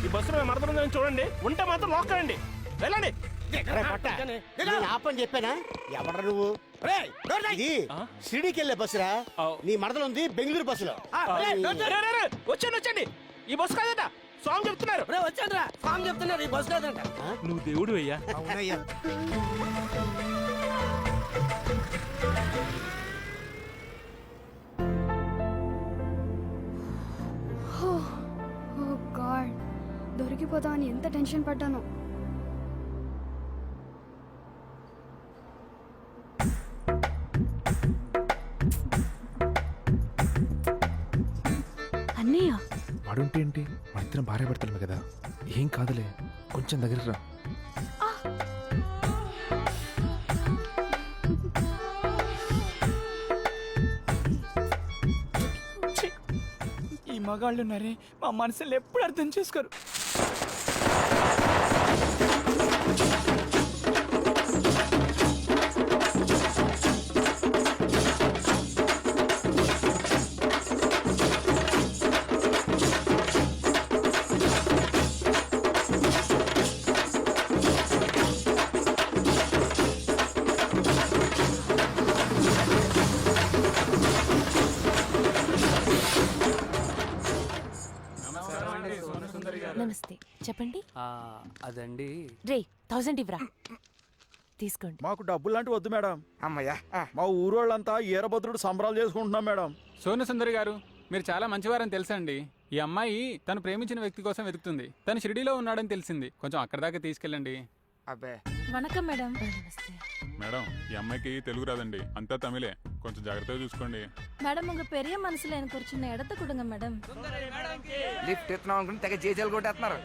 ఈ బస్సులో మరదలుందని చూడండి, ఉంటే మాత్రం లోకండి. వెళ్ళండి. ఆపని చెప్పానా? ఎవడ నువ్వు? ఇది షిరిడీకి వెళ్ళే బస్సురా. నీ మరదలుంది బెంగళూరు బస్సులో. వచ్చండి, ఈ బస్సు కాదట. స్వామి చెప్తున్నారు. వచ్చాడ్రా, స్వామి చెప్తున్నారు ఈ బస్సు కాదంట. నువ్వు దేవుడు అయ్యా. అవునయ్యా. ఓ గాడ్, దొరికిపోతా అని ఎంత టెన్షన్ పడ్డాను. అన్నయ్య వాడుంటే ఏంటి, మన భార్య భర్తలమే కదా, ఏం కాదులే, కొంచెం దగ్గరికి రా. ఈ మగాళ్ళు ఉన్నారే, మా మనసులు ఎప్పుడు అర్థం చేసుకోరు. నమస్తే, చెప్పండి. అదండి రే 1000 ఇవ్వరా, తీసుకోండి. మాకు డబ్బులు లాంటి వద్దు మేడం. అమ్మయ్యా మా ఊరోళ్ళంతా ఈరభద్రుడు సంబరాలు చేసుకుంటున్నాం మేడం. సోను సుందరి గారు, మీరు చాలా మంచివారని తెలుసండి. ఈ అమ్మాయి తను ప్రేమించిన వ్యక్తి కోసం వెతుకుతుంది. తను షిరిడీలో ఉన్నాడని తెలిసింది. కొంచెం అక్కడ దాకా తీసుకెళ్ళండి. అబ్బే వణకం మేడం. నమస్తే మేడం, ఈ అమ్మాయికి తెలుగు రాదండి, అంతా తమిళే. కొంచెం జాగ్రత్తగా చూసుకోండి. మేడం ఉங்க பெரிய మనసుல எனக்கு ஒரு சின்ன இடத்தை கொடுங்க మేడం. లిఫ్ట్ ఎత్తున్నాం అనుకుని తెగ జేజాలు కొట్టేస్తున్నారు.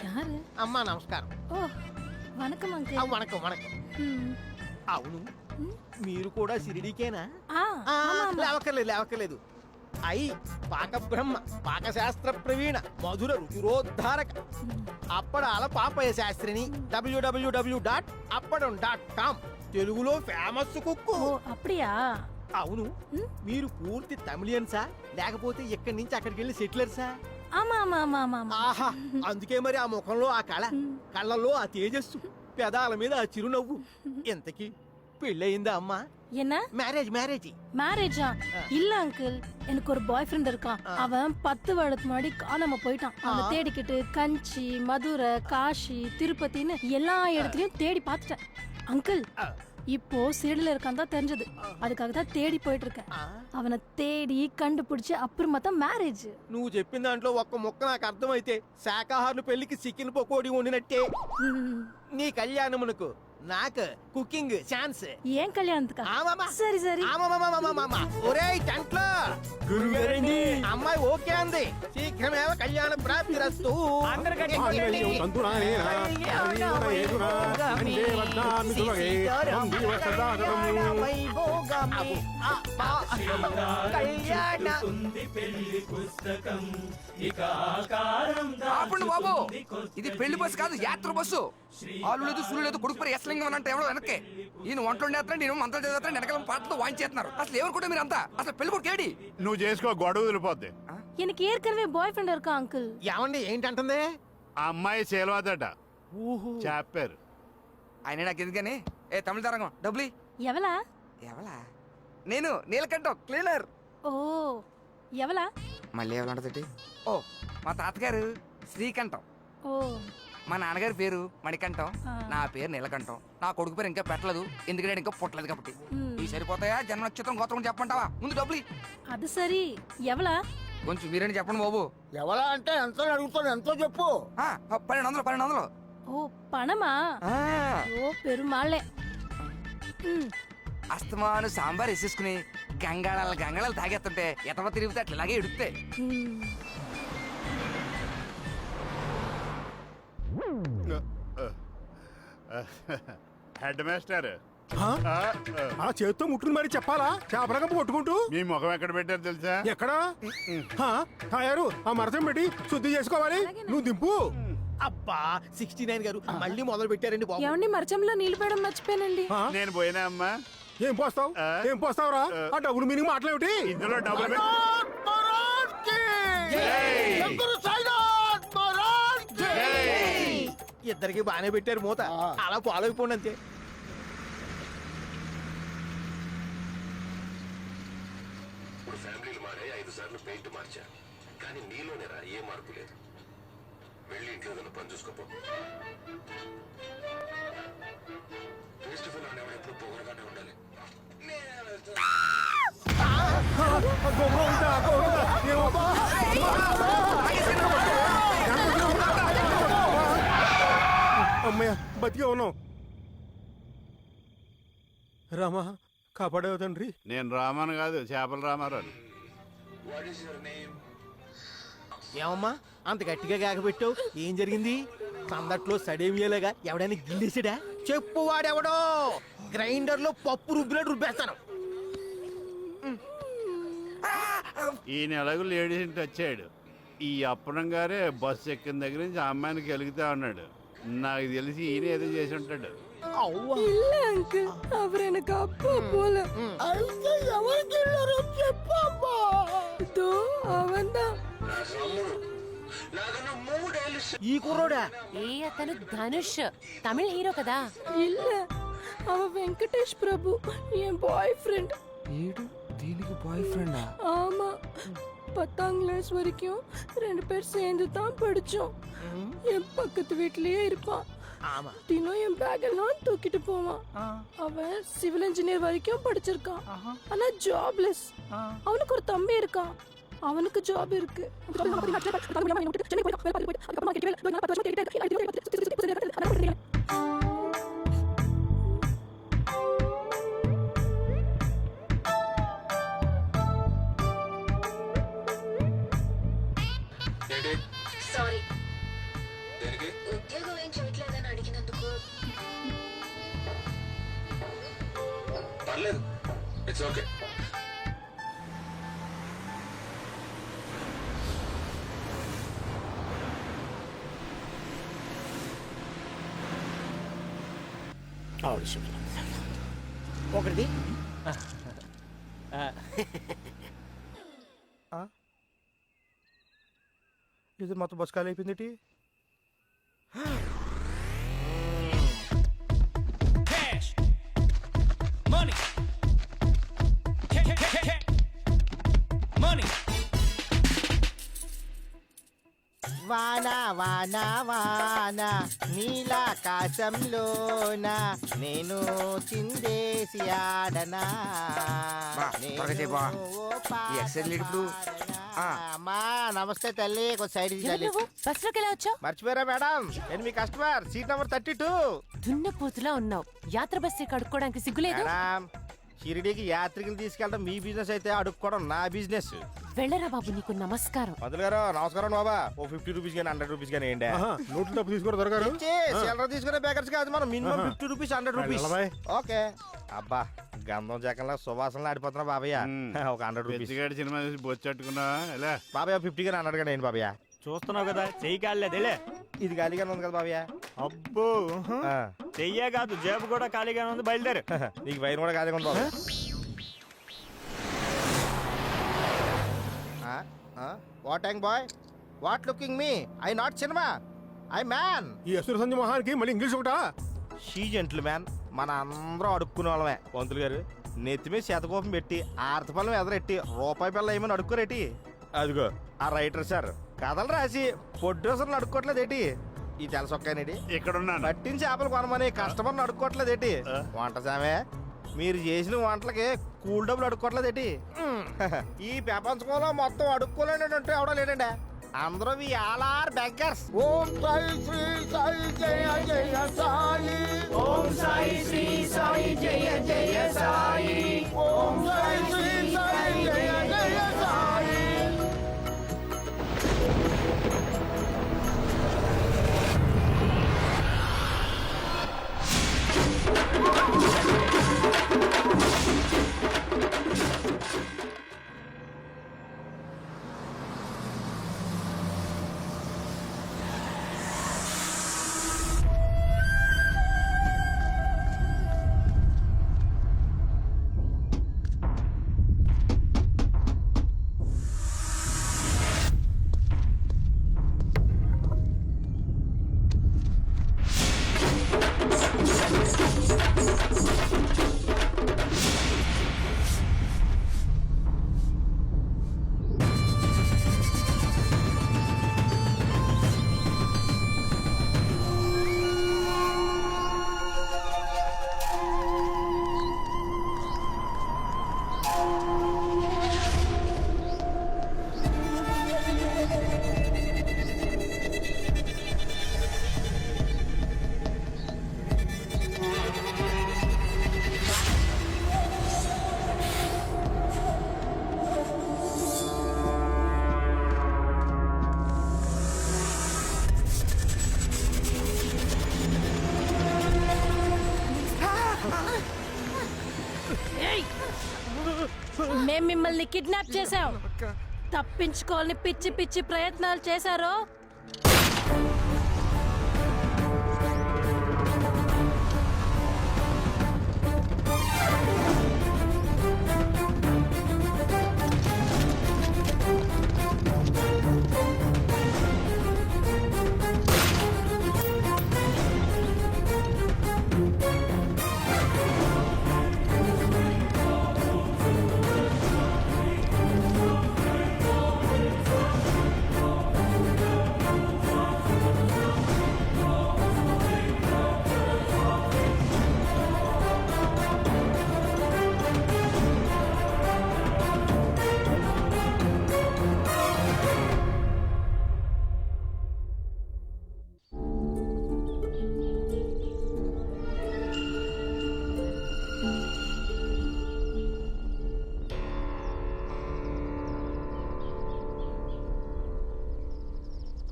யாரு? అమ్మా నమస్కారం. ఓ వణకం అంకుల్. వణకం వణకం. అవును, మీరు కూడా షిరిడీకేనా? లేవక్కర్లేదు. అయి పాక బ్రహ్మ, పాకశాస్త్ర ప్రవీణ, మధుర రుచిరోద్ధారక అప్పడాల పాపయ్య శాస్త్రిని www.appadam.com తెలుగులో ఫేమస్ కుక్కు. அப்படியா? అవును, మీరు పూర్తి తమిళియన్సా లేకపోతే ఇక్కడి నుంచి అక్కడికి వెళ్ళి సెటిలర్సా? ఆమా ఆమా ఆమా ఆమా. ఆహా, అందుకే మరి ఆ ముఖంలో ఆ కళ, కళ్ళల్లో ఆ తేజస్సు, పెదాల మీద ఆ చిరునవ్వు. ఇంతకీ పెళ్ళయిందా అమ్మా? என்ன? మ్యారేజ్. மேரேஜா? இல்ல அங்கிள், எனக்கு ஒரு பாய் ஃப்ரெண்ட் இருக்கான். அவன் 10 வருடத்துக்கு முன்னாடி காணாம போயிட்டான். அவனை தேடிக்கிட்டு கஞ்சி, மதுரை, காஷி, திருப்பதின்னு எல்லா இடத்துலயும் தேடி பார்த்துட்டேன் அங்கிள். இப்போ சிறில இருக்கான் தான் தெரிஞ்சது. அதுக்காக தான் தேடி போயிட்டு இருக்கேன். அவனை தேடி కண்டுపిడిచి అప్పుడమా தான் మ్యారేజ్. నువ్వు చెప్పిన దాంట్లో ఒక్క ముక్క నాకు అర్థమైతే శాకాహారుల పెళ్లికి చికెన్ పకోడీ వండినట్టే. నీ కళ్యాణమునకు నాకు కుకింగ్ ఛాన్స్. ఏం కళ్యాణంతకా? సరి సరి. ఒరేయ్ టంట్లో గురుగారండి, అమ్మాయి ఓకే అంది. శీఘ్రమేవ కళ్యాణ ప్రాప్తిరస్తు. ఆపండి బాబు, ఇది పెళ్లి బస్సు కాదు, యాత్ర బస్సు. ఆలు లేదు, సులు లేదు, కొడుకు పేరు ఎస్లింగం అంటే ఎవరో వెనక్కి. ఈయన వంటలు చేస్తాడు, నేను మంత్రాలు చదువుతాను, వెనకాల పాటలతో వాయించేస్తున్నారు. అసలు ఎవరు కూడా మీరంతా? అసలు పెళ్లి కొడుకు ఏడి? నువ్వు చేసుకో, గొడవ వదిలిపోద్ది. எனக்கு ஏற்கனவே பாய் ஃப்ரெண்ட் இருக்கா అంకుల్. ఏమండి ఏంటంటుంది? ఆ అమ్మాయి సేల్వాదట చెప్పారు. ఆయన నాకు ఎందుకని. ఏ తమిళ తరంగం డబ్బులు ఎవలా? నేను నీలకంఠం క్లీనర్. ఓ ఎవలా? మళ్ళీ ఎవలంటది? ఓ మా తాతగారు శ్రీకంఠం. ఓ మా నాన్నగారి పేరు మణికంఠం, నా పేరు నీలకంఠం. నా కొడుకు పేరు ఇంకా పెట్టలేదు, ఎందుకంటే ఇంకా పుట్టలేదు కాబట్టి. ఈ సరిపోతాయా? జన్మ నక్షత్రం గోత్రం చెప్పంటావా? ముందు డబ్బులు. అది సరి. ఎవలా? కొంచెం మీరేంటి చెప్పండి బాబు. ఎవలా అంటే ఎంత అడుగుతాను, ఎంతో చెప్పు. 1200. ఓ పణమా? ఓ పెరుమాళ్ళే. అస్తమాను సాంబార్ వేసేసుకుని గంగాళాలు తాగేస్తుంటే ఎతవ తిరిగితే అట్లా ఇలాగే ఎడుతే. హెడ్ మాస్టర్, ఆ చేత్తో ముట్టుకుని మరి చెప్పాలా? చేపలక కొట్టుకుంటూ. మీ ముఖం ఎక్కడ పెట్టారు తెలుసా? ఎక్కడా? తయారు ఆ మరతం పెట్టి శుద్ధి చేసుకోవాలి. నువ్వు దింపు. అబ్బా 69 గారు మళ్ళీ మొదలు పెట్టారండి బాబు. ఏమండి, మరచంలో నీళ్లు పోయడం మర్చిపోయానండి. నేను పోయినా అమ్మా. ఏం పోస్తావురా? ఆ డబ్బులు మీనింగ్ మాట్లాడేమిటి? ఇందులో డబ్బులు ఇద్దరికి బాగానే పెట్టారు మూత. అలా ఫాలో అయిపోండి అంతే. ఇప్పుడు ఫ్యామిలీలు మారే 5 సార్లు పెయింట్ మార్చా, కానీ నీలోనేరా ఏ మార్పు లేదు. వెళ్ళి ఇంట్లో ఏదైనా పని చూసుకోపో. టేస్ట్ ఫుల్ అనేవాడు ఎప్పుడు పొగరగానే ఉండాలి. అమ్మయ్య, బతికే ఉన్నావు. రామా, కాపాడేవు తండ్రి. నేను రామాను కాదు, చేపల రామారావు. ఏమమ్మా అంత గట్టిగా కాకపెట్టావు? ఏం జరిగింది? సందట్లో సడేమియలాగా ఎవడైనా గిల్లేసాడా? చెప్పు వాడెవడో. గ్రైండర్ లో పప్పు రుబ్బేస్తాను. ఈయన ఎలాగో లేడీస్ ఇంటి వచ్చాడు. ఈ అప్పడం గారే బస్సు ఎక్కిన దగ్గర నుంచి ఆ అమ్మాయిని వెలుగుతా ఉన్నాడు. నాకు తెలిసి ఈయన ఏదో చేసి ఉంటాడు. இல்ல அங்கிள், அவர் எனக்கு அப்பா போல. அவன்தான். ఈ కుర్రోడా? అతను ధనుష్, తమిళ హీరో కదా. இல்ல, அவன் வெங்கடேஷ் பிரபு, என் பாய் ஃப்ரெண்ட். దీనికి బాయ్ ఫ్రెండా? ஆமா 10ஆம் கிளாஸ் வரைக்கும் 2 பேர் சேர்ந்து தான் படிச்சோம். என் பக்கத்து வீட்லயே இருப்பான். தினம் என் பேக் எல்லாம் தூக்கிட்டு போவான். அவன் சிவில் இன்ஜினியர் வரைக்கும் படிச்சிருக்கான். ஆனா ஜாப்லெஸ். அவனுக்கு ஒரு தம்பி இருக்கான். அவனுக்கு ஜாப் இருக்கு. సారీ ఉద్యోగం ఏం చేయట్లేదని అడిగినందుకు. పర్లేదు, ఇట్స్ ఓకే. ఒకటి ఇది మొత్తం బస్ ఖాళీ అయిపోయింది. వానా వానా వానా నీలాకాశంలోన నేను చిందేసి ఆడనా. అమ్మా నమస్తే తల్లి, కొంచెం సైడ్ బస్ లోకి ఎలా వచ్చావు? మర్చిపోయారా మేడం, నేను మీ కస్టమర్, సీట్ నెంబర్ 32. దున్నపోతులా ఉన్నావు. యాత్ర బస్సు కడుక్కోవడానికి సిగ్గులేదు? మేడం, షిరిడీకి యాత్రికులు తీసుకెళ్ళడం మీ బిజినెస్ అయితే అడుక్కోవడం నా బిజినెస్. వెళ్ళరా బాబు, నీకు నమస్కారం. పంతులు గారు నమస్కారం. బాబా ఓ 50 రూపీస్ కానీ 100 రూపీస్ కానీ ఏంటి? నోట్లు డబ్బు తీసుకోరు దొరగారు. సిల్లర తీసుకునే బేకర్స్ కాదు, మనం మినిమం 50 రూపీస్ 100 రూపీస్. ఓకే. అబ్బా గంధం జకంలో సువాసనలు ఆడిపోతున్నా బాబయ్య. ఒక 100 రూపీస్ సినిమా చూసి బొచ్చట్టుకున్నా బాబయ్య. 50 కానీ 100 కానీ ఏంటి బాబయ్య? చూస్తున్నావు కదా, చెయ్యి కాలేదేలే. ఇది ఖాళీగానే ఉంది కదా బాబయ్య. అబ్బో చెయ్యే కాదు, జేబు కూడా ఖాళీగానే ఉంది. బయలుదేరు. నీకు వైన్ కూడా ఖాళీగా ఉంది బాబు. What young boy, what looking me? I not cinema, I man. ఈ అసుర సంజయ్ మహానికి మళ్ళీ ఇంగ్లీష్ ఒకటా? She gentleman. మన అందరం అడుక్కునే వాళ్ళమే. పంతులు గారు నెత్తిమే శతకోపం పెట్టి ఆర్తపల్లం ఎదరెట్టి రూపాయి పిల్ల ఏమని అడుక్కోరేటి? అదిగో ఆ రైటర్ సార్ కథలు రాసి ప్రొడ్యూసర్లు అడుక్కోవట్లేదేటి? ఈ తెలసొక్కానేటి ఇక్కడ పట్టించి చేపలు కొనమని కస్టమర్ని అడుక్కోవట్లేదేటి? వంట సామే మీరు చేసిన వంటలకి కూల్ డబ్బులు అడుక్కోవట్లేదేటి? ఈ ప్రపంచంలో మొత్తం అడుక్కోలేనంటే ఎవడో లేడండి. అందరూ we all are beggars. Om Sai Shri Sai జయ జయ సాయి. ఓం సాయి శ్రీ సాయి జయ జయ సాయి. ఓం సాయి శ్రీ సాయి జయ జయ సాయి. మేము మిమ్మల్ని కిడ్నాప్ చేశాం. తప్పించుకోవాలని పిచ్చి పిచ్చి ప్రయత్నాలు చేశారో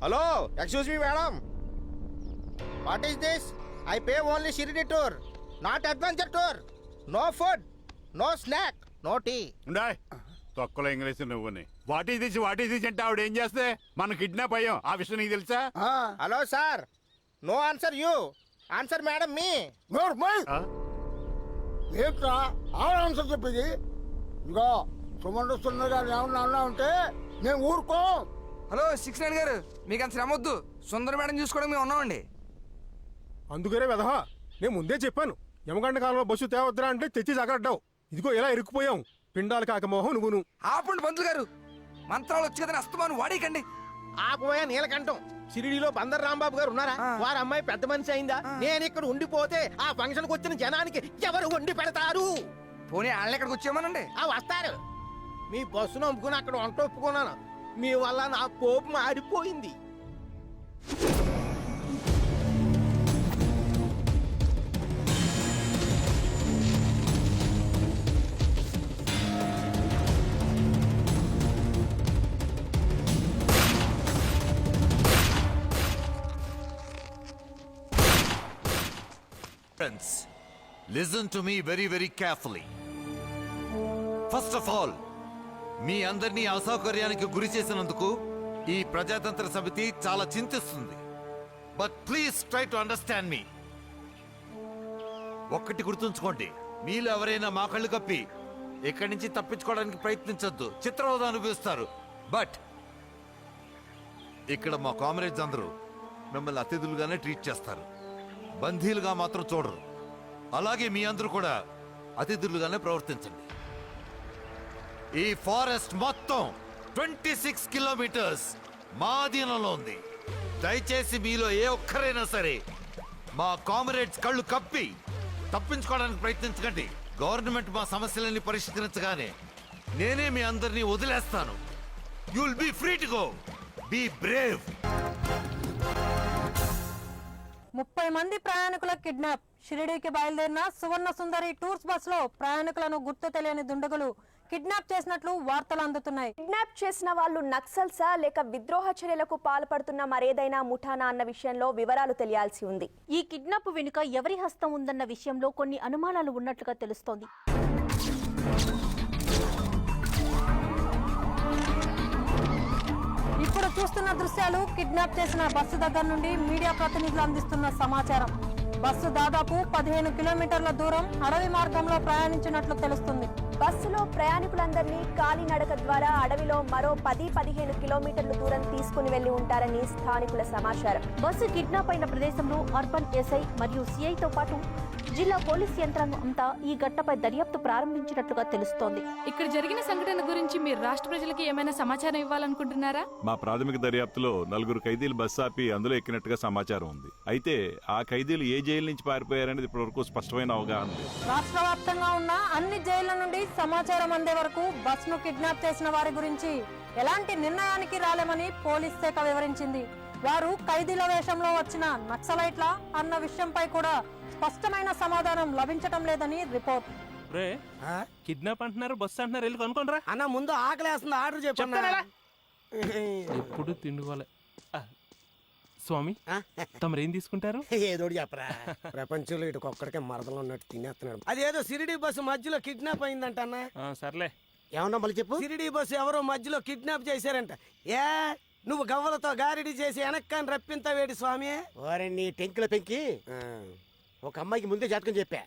hello, excuse me madam. What is this? I pay only Shirdi tour, not adventure tour. No food, no snack, no tea. ఉండాయ్ తొక్కలో ఇంగ్లీష్ నువ్వుని. వాట్ ఈస్ దిస్ అంటే ఆవిడ ఏం చేస్తే మనం కిడ్నాప్ అయ్యాం. ఆ విషయం నీకు తెలుసా? Hello sir, no answer you, answer madam me. ఏంట్రా ఆన్సర్ చెప్పేది? ఇంకా సుమండు సుందర్ గారు ఏమన్నా అన్నా ఉంటే మేము ఊరుకో. హలో 69 గారు, మీకు అంత శ్రమ వద్దు. సుందర మేడం చూసుకోవడం మేము ఉన్నామండి. అందుకనే వెధవా, నేను ముందే చెప్పాను యమగండ కాలంలో బస్సు తేవద్దురా అంటే తెచ్చి జాగ్రడ్డావు. ఇదిగో ఇలా ఇరుక్కుపోయాం. పిండాలు కాక మోహం నువ్వును. ఆపండి పంతులు గారు, మంత్రాలు వచ్చి కదని అస్తమాను వాడేకండి. ఆపోయా నీలకంఠం. షిరిడిలో బందర్ రాంబాబు గారు ఉన్నారా? వారి అమ్మాయి పెద్ద మనిషి అయిందా? నేను ఇక్కడ ఉండిపోతే ఆ ఫంక్షన్ కు వచ్చిన జనానికి ఎవరు వండి పెడతారు? పోనీ వాళ్ళని ఇక్కడికి వచ్చామనండి. వస్తారు. మీ బస్సును అమ్ముకుని అక్కడ వంట ఒప్పుకున్నాను. మీ వల్ల నా కోపం ఆరిపోయింది. Friends, listen to me very, very carefully. First of all, మీ అందరినీ అసౌకర్యానికి గురి చేసినందుకు ఈ ప్రజాతంత్ర సమితి చాలా చింతిస్తుంది. But please try to understand me. ఒక్కటి గుర్తుంచుకోండి, మీలో ఎవరైనా మా కళ్ళు కప్పి ఇక్కడి నుంచి తప్పించుకోవడానికి ప్రయత్నించొద్దు. చిత్రవద అనుభవిస్తారు. బట్ ఇక్కడ మా కామ్రేడ్స్ అందరూ మిమ్మల్ని అతిథులుగానే ట్రీట్ చేస్తారు, బంధీలుగా మాత్రం చూడరు. అలాగే మీ అందరూ కూడా అతిథులుగానే ప్రవర్తించండి. ఈ ఫారెస్ట్ మొత్తం 26 కిలోమీటర్స్ మా అధీనంలో ఉంది. దయచేసి మీలో ఏ ఒక్కరైనా సరే మా కామ్రేడ్స్ కళ్ళు కప్పి తప్పించుకోవడానికి ప్రయత్నించకండి. గవర్నమెంట్ మా సమస్యలన్నీ పరిష్కరించగానే నేనే మీ అందరినీ వదిలేస్తాను. You will be free to go. B Brave. 30 మంది ప్రయాణికుల కిడ్నాప్. షిరిడీకి బయలుదేరిన సువర్ణ సుందరి టూర్స్ బస్సులో ప్రయాణికులను గుర్తు తెలియని దుండగులు కిడ్నాప్ చేసినట్లు వార్తలు అందుతున్నాయి. కిడ్నాప్ చేసిన వాళ్ళు నక్సల్సా లేక విద్రోహ చర్యలకు పాల్పడుతున్న మరేదైనా ముఠానా అన్న విషయంలో వివరాలు తెలియాల్సి ఉంది. ఈ కిడ్నాప్ వెనుక ఎవరి హస్తం ఉందన్న విషయంలో కొన్ని అనుమానాలు ఉన్నట్లుగా తెలుస్తోంది. ఇప్పుడు చూస్తున్న దృశ్యాలు కిడ్నాప్ చేసిన బస్సు దగ్గర నుండి మీడియా ప్రతినిధులు అందిస్తున్న సమాచారం. బస్సు దాదాపు 15 కిలోమీటర్ల దూరం అడవి మార్గంలో ప్రయాణించినట్లు తెలుస్తుంది. బస్సులో ప్రయాణికులందరినీ కాలినడక ద్వారా అడవిలో మరో 10-15 కిలోమీటర్ల దూరం తీసుకుని వెళ్లి ఉంటారని స్థానికుల సమాచారం. బస్సు కిడ్నాప్ అయిన ప్రదేశంలో అర్బన్ ఎస్ఐ మరియు సిఐతో పాటు జిల్లా పోలీస్ యంత్రాంగం అంతా ఈ ఘటనపై దర్యాప్తు ప్రారంభించినట్లుగా తెలుస్తోంది. ఇక్కడ జరిగిన సంఘటన గురించి మీరు రాష్ట్ర ప్రజలకు ఏమైనా సమాచారం ఇవ్వాలనుకుంటున్నారా? మా ప్రాథమిక దర్యాప్తులో 4 ఖైదీలు బస్సు ఆపి అందులో ఎక్కినట్టుగా సమాచారం ఉంది. అయితే ఆ ఖైదీలు ఏ జైలు నుంచి పారిపోయారనేది ఇప్పటివరకు స్పష్టమైన అవగాహన లేదు. రాష్ట్ర వ్యాప్తంగా ఉన్న అన్ని జైళ్ల నుండి సమాచారం అందే వరకు బస్సును కిడ్నాప్ చేసిన వారి గురించి ఎలాంటి నిర్ణయానికి రాలేమని పోలీస్ శాఖ వివరించింది. వారు ఖైదీల వేషంలో వచ్చిన నక్సలైట్ల అన్న విషయంపై కూడా స్పష్టమైన సమాధానం లభించడం లేదని రిపోర్ట్. కిడ్నాప్ అంటున్నారు, బస్సు అంటున్నారు, వెళ్ళి కొనుక్కోనరా అన్న. ముందు ఆకలేస్తుంది, ఆర్డర్ చెప్పండి. ఎప్పుడు తిండుకోలే. స్వామి, తమరేం తీసుకుంటారు? ఏదోటి చెప్పరా. ప్రపంచంలో ఇటు ఒక్కడికే మరదలు ఉన్నట్టు తినేస్తున్నాడు. అదేదో సిరిడి బస్సు మధ్యలో కిడ్నాప్ అయిందంట అన్న. సర్లే, ఏమన్నా మళ్ళీ చెప్పు. సిరిడి బస్సు ఎవరో మధ్యలో కిడ్నాప్ చేశారంట. ఏ నువ్వు గవ్వలతో గారిడి చేసి వెనక్కాని రప్పింత వేడి స్వామి. వారిని టెంకుల పెంకి ఒక అమ్మాయికి ముందే జాతకం చెప్పా.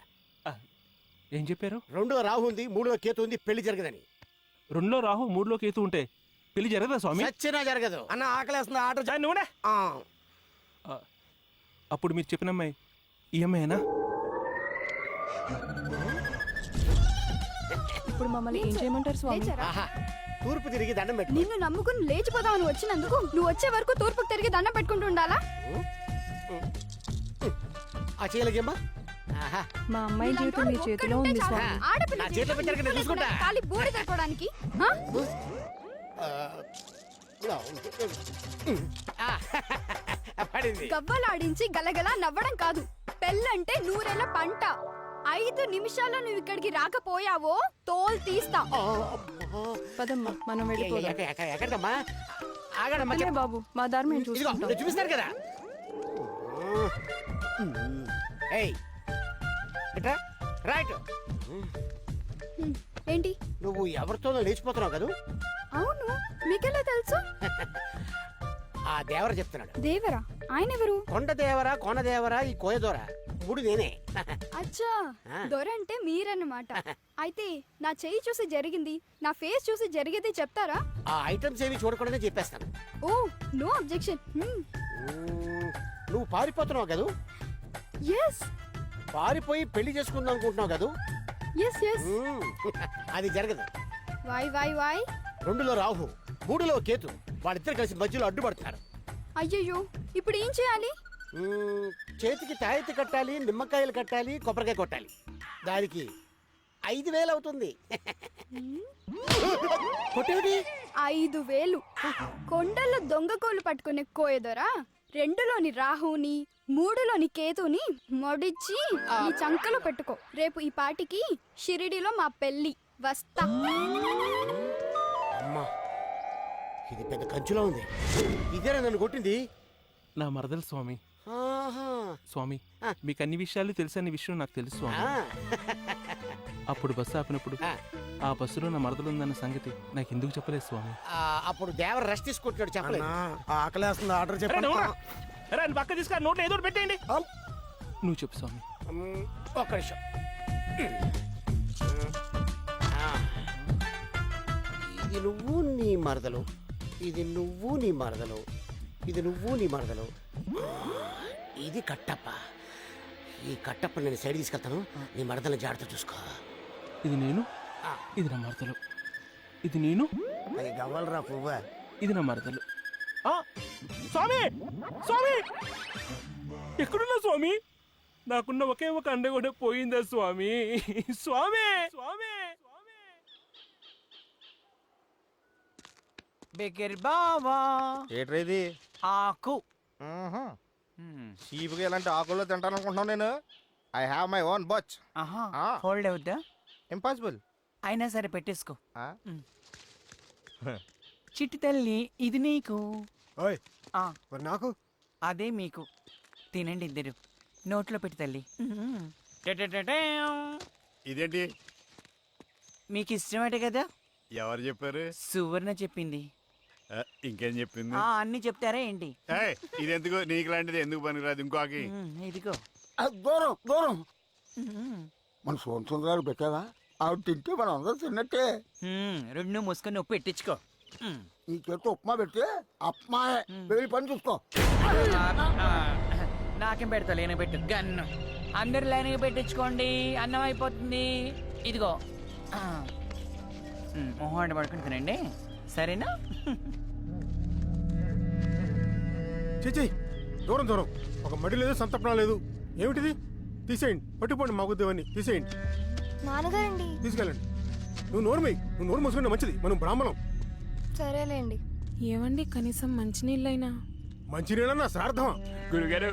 ఏం చెప్పారు? 2లో రాహు ఉంది, 3లో కేతు ఉంది, పెళ్లి జరగదని. 2లో రాహు 3లో కేతు ఉంటే పెళ్లి జరగదా స్వామి? సచ్చినా జరగదు అన్న. ఆకలేస్తుంది, ఆర్డర్ నువ్వునే. అప్పుడు మీరు చెప్పిన అమ్మాయి ఈ అమ్మాయినా? ఇప్పుడు మమ్మల్ని ఏం చేయమంటారు స్వామి? తూర్పు తిరిగి దండం పెట్టు. నిన్ను నమ్ముకుని లేచిపోదావు. నువ్వు వచ్చినందుకు నువ్వు వచ్చే వరకు తూర్పుకు తిరిగి దండం పెట్టుకుంటూ ఉండాలా? ఆ చేయలేమ్మా. మా అమ్మాయి జీవితం మీ చేతిలో ఉంది స్వామి. ఆడపిల్ల ఖాళీ బూడి తట్టుకోవడానికి గవ్వలాడించి గలగల నవ్వడం కాదు. పెళ్ళంటే 100 ఏళ్ల పంట. 5 నిమిషాల్లో నువ్వు ఇక్కడికి రాకపోయావో తోలు తీస్తా. పదమ్మా, మనం వెళ్ళిపోదాం. ఎక్కడికమ్మా? ఆగడమ్మా వద్దులే బాబు మా దారి మేము ఇదిగో చూసుకుంటాం నేను చూపిస్తాను కదా ఏయ్ ఇట్రా రైట్ ఏంటి నువ్వు ఎవరితోనో లేచిపోతున్నావు కదా అవును మీకెలా తెలుసు ఆ దేవర చెప్తున్నాడు. దేవరా ఆయన ఎవరు? కొండ దేవరా కోన దేవరా ఈ కోయదోరా మూడు నేనే. అచ్చా దొర అంటే మీరన్నమాట. అయితే నా చెయ్యి చూసి జరిగింది, నా ఫేస్ చూసి జరిగేది చెప్తారా? ఆ ఐటమ్స్ ఏవి చూడకుండానే చెప్పేస్తాను. Oh no objection. నువ్వు పారిపోతున్నావు కదా? ఎస్. పారిపోయి పెళ్లి చేసుకుందాం అనుకుంటున్నావు కదా? Yes yes. అది జరగదు. Why why why? 2లో రాహు, 3లో కేతు, వాళ్ళిద్దరు కలిసి మధ్యలో అడ్డుపడతారు. అయ్యయ్యో ఇప్పుడు ఏం చేయాలి? చేతికి తాయెత్తి కట్టాలి, నిమ్మకాయలు కట్టాలి, కొబ్బరికాయ కొట్టాలి. దానికి 5,000 అవుతుంది. కొట్టేది 5,000. కొండల్లో దొంగకోలు పట్టుకునే కోయదొరా 2లోని రాహుని 3లోని కేతుని మొడిచి నీ చంకలో పెట్టుకో. రేపు ఈ పాటికి షిరిడిలో మా పెళ్లి. వస్తా. అమ్మా ఇది పెద్ద కంచులో ఉంది. ఇదేనా నన్ను కొట్టింది? నా మరదలు స్వామి. స్వామి మీకు అన్ని విషయాలు తెలుసని విషయం నాకు తెలుసు స్వామి. అప్పుడు బస్సు ఆపినప్పుడు ఆ బస్సులో నా మరదలు ఉందన్న సంగతి నాకు ఎందుకు చెప్పలేదు స్వామి? అప్పుడు దేవర రెస్ట్ తీసుకుంటున్నాడు. చెప్పలేదు. ఆకలేస్తుంది ఆర్డర్ చెప్పండి. పక్క తీసుకురా, నోట్లో ఏదో పెట్టేయండి. నువ్వు చెప్పు స్వామి. ఒక్క నిమిషం. ఇది నువ్వు నీ మరదలు, ఇది నువ్వు నీ మరదలు, ఇది నువ్వు నీ మరదలు, ఇది కట్టప్ప. ఈ కట్టప్ప నేను సైడ్ తీసుకెళ్తాను. నీ మరదలను జాగ్రత్త చూసుకో. ఇది నేను, ఇది నా మరదలు. ఇది నేను, అది గవ్వలరా పువ్వా. ఇది నా మరదలు. స్వామి స్వామి ఎక్కడున్నా స్వామి? నాకున్న ఒకే ఒక అండ కూడా పోయిందా స్వామి? స్వామి స్వామి బెకెర్ బావా. ఏట్రేది? ఆకు. చీపుగా ఇలాంటి ఆకుల్లో తింటాను అనుకుంటున్నాను నేను. I have my own batch. Hold అవుద్దా? ఇంపాసిబుల్. అయినా సరే పెట్టేసుకో. చిట్టి తల్లి ఇది నీకు. మరి నాకు అదే మీకు. తినండి ఇద్దరు. నోట్లో పెట్టి తల్లి. ఇదేంటి? మీకు ఇష్టమేటే కదా? ఎవరు చెప్పారు? సువర్ణ చెప్పింది. ఇంకేం చెప్పింది? అన్ని చెప్తారా ఏంటి? ఇదెందుకు నీకు లాంటిది ఎందుకు పనికిరాదు? ఇంకోకి ఇదిగో. దూరం దూరం. మన సోన్ సుందరాలు పెట్టావా? ఆవిడ తింటే మనం అందరూ తిన్నట్టే. 2 మూసుకొని ఉప్పు పెట్టించుకో. ఈ చేతి ఉప్మా పెట్టి అప్మా వెళ్ళి పని చూసుకో. నాకేం పెడతా? లేని పెట్టు గన్ను. అందరు లైన్గా పెట్టించుకోండి, అన్నం అయిపోతుంది. ఇదిగో మొహం పడుకుని తినండి, సరేనా? చేయి దూరం దూరం. ఒక మడి లేదు, సంతపణ లేదు. ఏమిటిది? తీసేయండి. పట్టుకోండి మా గుద్దేవన్నీ తీసేయండి. నాన్నగారండి తీసుకెళ్ళండి. నువ్వు నోరు మూసుకుంటే మంచిది. మనం బ్రాహ్మణం. సరేలేండి. ఏమండి కనీసం మంచినీళ్ళైనా? మంచినీళ్ళన్నా శ్రాద్ధమా? గురుగారు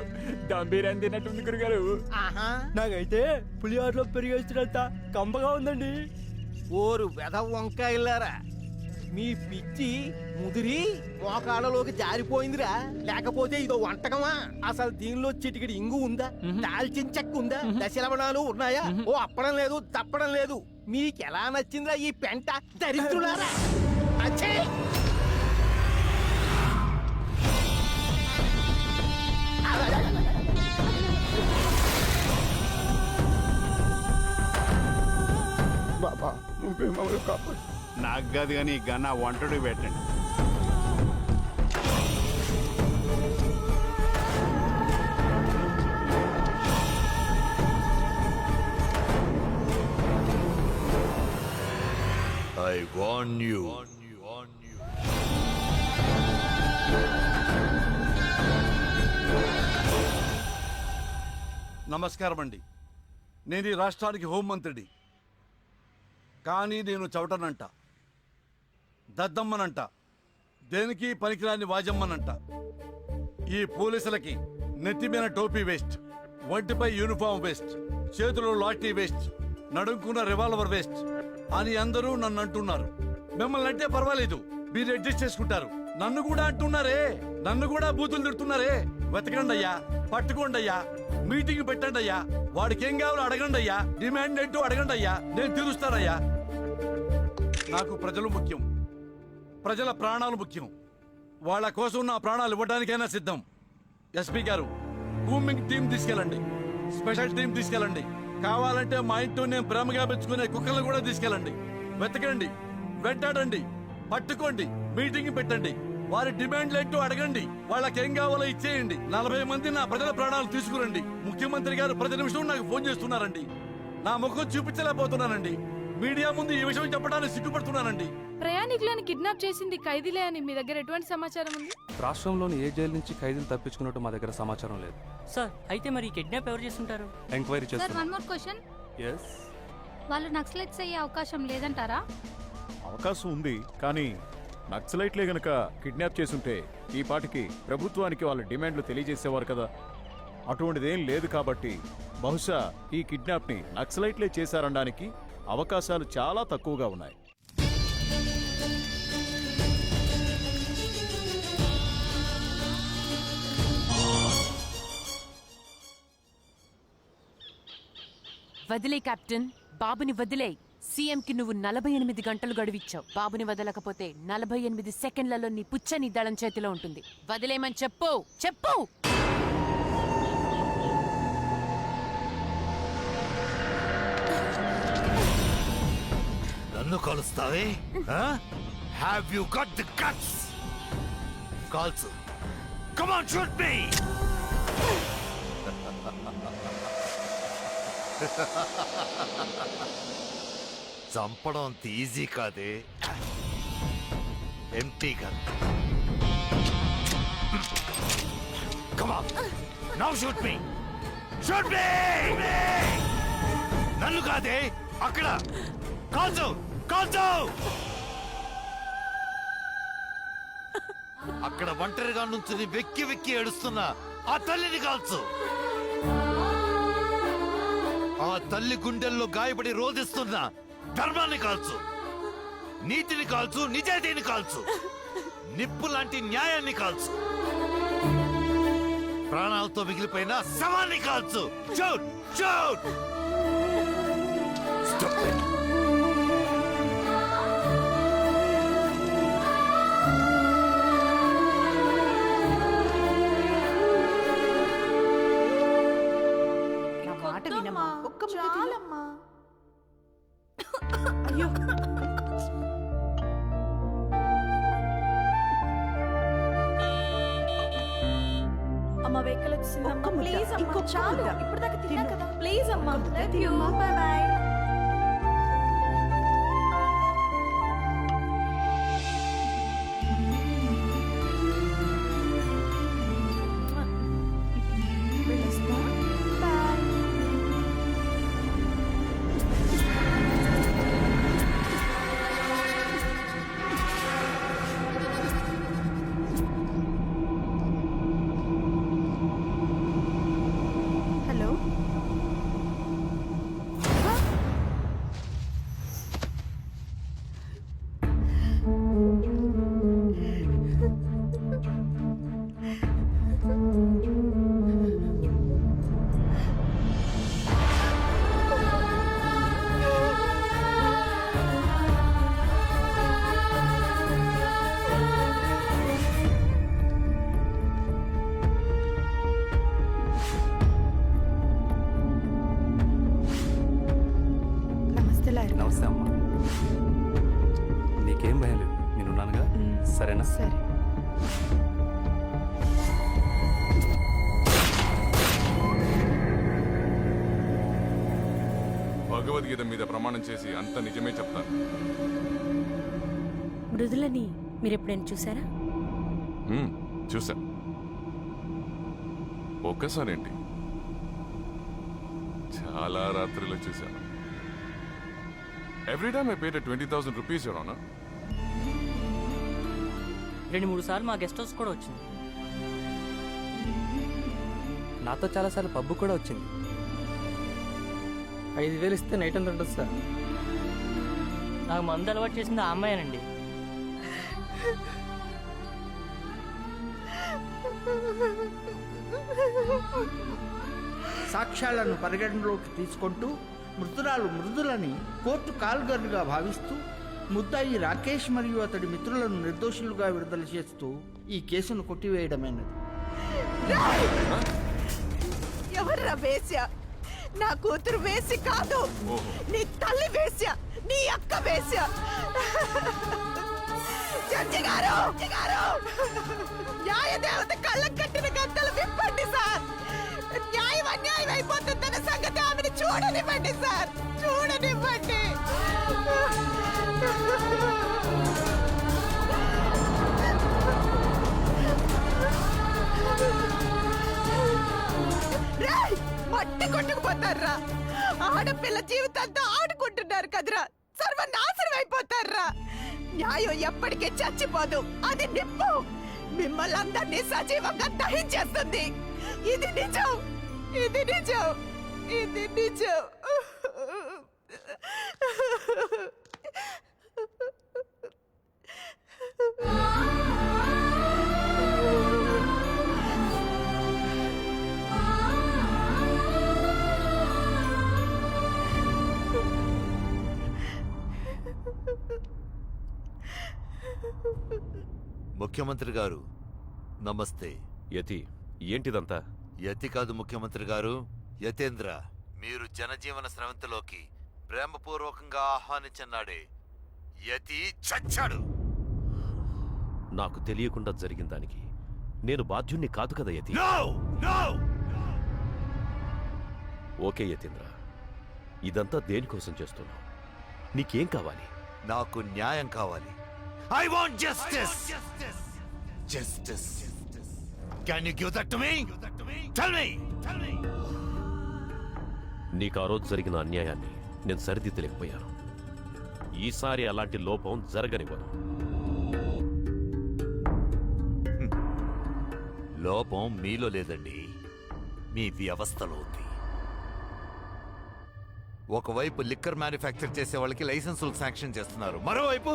గంభీరం తిన్నట్టుంది గురుగారు. నాకైతే పులిహోరలో పెరిగేస్తున్నంత కంపగా ఉందండి. ఓరు వెధ వంకాయలారా, మీ పిచ్చి ముదిరి మోకాళ్ళలోకి జారిపోయిందిరా. లేకపోతే ఇదో వంటకమా? అసలు దీనిలో చిటికిడి ఇంగు ఉందా? దాల్చిన చెక్క ఉందా? దశలవణాలు ఉన్నాయా? ఓ అప్పడం లేదు, తప్పడం లేదు. మీకెలా నచ్చిందిరా ఈ పెంట దరిద్రులారా? అచ్చే బాబా నువ్వే మమ్మల్ని కాపాడు. నాకు కాదు కానీ గన్న వంటడు పెట్టండి. I warn you. నమస్కారం అండి. నేను ఈ రాష్ట్రానికి హోంమంత్రిని. కానీ నేను చవటనంట, దద్దమ్మనంట, దేనికి పనికిరాని వాజమ్మనంట. ఈ పోలీసులకి నెత్తి మీద టోపీ వేస్ట్, ఒంటిపై యూనిఫామ్ వేస్ట్, చేతిలో లాఠీ వేస్ట్, నడుంకున్న రివాల్వర్ వేస్ట్ అని అందరూ నన్ను అంటున్నారు. మిమ్మల్ని అంటే పర్వాలేదు, మీరు అడ్జస్ట్ చేసుకుంటారు. నన్ను కూడా అంటున్నారే, నన్ను కూడా బూతులు తిడుతున్నారే. వెతకండి అయ్యా, పట్టుకోండి అయ్యా, మీటింగ్ పెట్టండి అయ్యా, వాడికి ఏం కావాలో అడగండి అయ్యా, డిమాండ్ ఏంటో అడగండి అయ్యా, నేను తీరుస్తానయ్యా. నాకు ప్రజలు ముఖ్యం, ప్రజల ప్రాణాలు ముఖ్యం. వాళ్ళ కోసం నా ప్రాణాలు ఇవ్వడానికైనా సిద్ధం. ఎస్పీ గారు, కూమింగ్ టీం తీసుకెళ్ళండి, స్పెషల్ టీం తీసుకెళ్ళండి, కావాలంటే మా ఇంట్లో నేను ప్రేమగా పెంచుకునే కుక్కలను కూడా తీసుకెళ్ళండి. వెతకండి, వెంటాడండి, పట్టుకోండి, మీటింగ్ పెట్టండి, వారి డిమాండ్లు ఏంటో అడగండి, వాళ్ళకేం కావాలో ఇచ్చేయండి. 40 మంది నా ప్రజల ప్రాణాలు తీసుకురండి. ముఖ్యమంత్రి గారు ప్రతి నిమిషం నాకు ఫోన్ చేస్తున్నారండి. నా ముఖం చూపించలేకపోతున్నానండి. మీడియా ముందు ఈ విషయం చెప్పడానికి సిగ్గుపడుతున్నానండి. ప్రయాణికులను కిడ్నాప్ చేసింది ఖైదీలే అని మీ దగ్గర ఎటువంటి సమాచారం ఉంది? రాష్ట్రంలోని ఏ జైలు నుంచి ఖైదీలు తప్పించుకున్నట్టు మా దగ్గర సమాచారం లేదు సార్. అయితే మరి కిడ్నాప్ ఎవరు చేస్తుంటారు? ఎంక్వైరీ సార్ చేస్తాం. One more question. yes వాళ్ళు నక్సలైట్స్ అయ్యే అవకాశం లేదంటారా? అవకాశం ఉంది, కానీ నక్సలైట్లే గనక కిడ్నాప్ చేసుంటే ఈ పాటికి ప్రభుత్వానికి వాళ్ళ డిమాండ్లు తెలియజేసేవారు కదా. అటువంటిదేం లేదు కాబట్టి బహుశా ఈ కిడ్నాప్ని నక్సలైట్లే చేశారనడానికి అవకాశాలు చాలా తక్కువగా ఉన్నాయి. వదిలే కెప్టెన్, బాబుని వదిలే. సీఎంకి నువ్వు 48 గంటలు గడువిచ్చావు. బాబుని వదలకపోతే 48 సెకండ్లలో నీ పుచ్చని దళం చేతిలో ఉంటుంది. వదిలేమని చెప్పు, చెప్పు. నన్ను కలుస్తావే? Have you got the guts? Calls. Come on, shoot me. చంపడం అంత ఈజీ కాదే. Empty gun. Come on, now shoot me. Shoot me. నన్ను కాదే, అక్కడ. కాల్చు, కాల్చు. అక్కడ ఒంటరిగా నుంచి వెక్కి వెక్కి ఏడుస్తున్నా ఆ తల్లిని కాల్చు. ఆ తల్లి గుండెల్లో గాయపడి రోధిస్తున్న ధర్మాన్ని కాల్చు, నీతిని కాల్చు, నిజాయితీని కాల్చు, నిప్పు లాంటి న్యాయాన్ని కాల్చు, ప్రాణాలతో మిగిలిపోయిన శవాన్ని కాల్చు. Shoot, shoot. చాలమ్మా. అయ్యో, అమ్మ వెహికల్ వచ్చిందమ్మా. ప్లీజ్ అమ్మా, చాలు. ఇప్పుడు దాకా తిన్నా కదా. ప్లీజ్ అమ్మా. Love you. By by. నమస్తే అమ్మా. నీకేం భయం లేదు, నేనున్నానుగా. సరేనా? సరే. భగవద్గీత మీద ప్రమాణం చేసి అంత నిజమే చెప్తాను. మృదులని మీరెప్పుడైనా చూసారా? చూసా. ఒక్కసారేంటి, చాలా రాత్రిలో చూశాను. Every time I paid 20,000 rupees your honour. 2-3 సార్లు మా గెస్ట్ హౌస్ కూడా వచ్చింది. నాతో చాలాసార్లు పబ్బు కూడా వచ్చింది. 5,000 ఇస్తే నైట్ అంతా ఉంటుంది సార్. నాకు మందు అలవాటు చేసింది ఆ అమ్మాయినండి. సాక్ష్యాలను పరిగణలోకి తీసుకుంటూ మృతురాలు మృదులని కోర్టు కాల్గర్లుగా భావిస్తూ ముద్దాయి రాకేష్ మరియు అతడి మిత్రులను నిర్దోషులుగా విడుదల చేస్తూ ఈ కేసును కొట్టివేయడమైనది. ఎవర్రా వేశ్య? నా కూతురు వేసి కాదు, నీ తల్లి వేశ్య, నీ అక్క వేశ్య. జడ్జి గారు, న్యాయ దేవత కళ్ళకు కట్టిన గంటలు విప్పండి సార్. న్యాయం అన్యాయం అయిపోతుందన్న సంగతి ఆమెను చూడనివ్వండి సార్, చూడనివ్వండి. మట్టి కొట్టుకుపోతారా? ఆడపిల్ల జీవితంతో ఆడుకుంటున్నారు కదరా, సర్వనాశనం అయిపోతారా. న్యాయం ఎప్పటికీ చచ్చిపోదు, అది నిప్పు మిమ్మల్ని అందరినీ సజీవంగా దహించేస్తుంది. ఇది నిజం, ఇది నిజం, ఇది నిజం. ముఖ్యమంత్రి గారు నమస్తే. యతి, ఏంటిదంతా? యతి కాదు ముఖ్యమంత్రి గారు, యతేంద్ర. మీరు జనజీవన స్రవంతిలోకి ప్రేమపూర్వకంగా ఆహ్వానించన్నాడే యతి చచ్చాడు. నాకు తెలియకుండా జరిగిన దానికి నేను బాధ్యుణ్ణి కాదు కదా యతి. ఓకే యతీంద్ర, ఇదంతా దేనికోసం చేస్తున్నావు? నీకేం కావాలి? నాకు న్యాయం కావాలి. I want justice. Justice. Can you give that to me? Tell me. నీకు ఆ రోజు జరిగిన అన్యాయాన్ని నేను సరిదిద్దలేకపోయాను. ఈసారి అలాంటి లోపం జరగనివ్వను. లోపం మీలో లేదండి, మీ వ్యవస్థలో ఉంది. ఒకవైపు లిక్కర్ మ్యానుఫ్యాక్చర్ చేసే వాళ్ళకి లైసెన్సులు శాంక్షన్ చేస్తున్నారు, మరోవైపు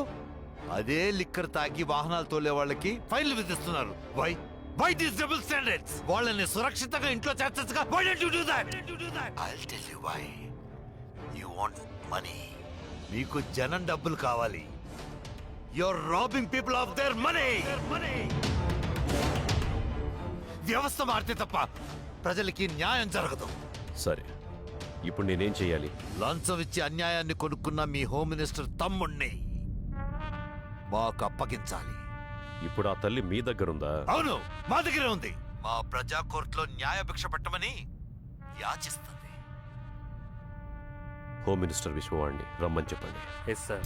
అదే లిక్కర్ తాగి వాహనాలు తోలే వాళ్ళకి ఫైన్లు విధిస్తున్నారు. Why these double standards? వాళ్ళని సురక్షితంగా ఇంట్లో చేర్చచ్చుగా. Why don't you do that? I'll tell you why. You want money. మీకు జనం డబ్బులు కావాలి. You're robbing people of their money. వ్యవస్థ మారితే తప్ప ప్రజలకి న్యాయం జరగదు. సరే, ఇప్పుడు నేనేం చేయాలి? లంచం ఇచ్చి అన్యాయాన్ని కొనుక్కున్న మీ హోమ్ మినిస్టర్ తమ్ముణ్ణి మాకు అప్పగించాలి. ఇప్పుడు ఆ తల్లి మీ దగ్గరుందా? అవును, మా దగ్గరే ఉంది. మా ప్రజా కోర్టులో న్యాయభిక్ష పెట్టమని యాచిస్తుంది. హోమ్ మినిస్టర్ విశ్వవాణ్ణి రమ్మని చెప్పండి. Yes sir.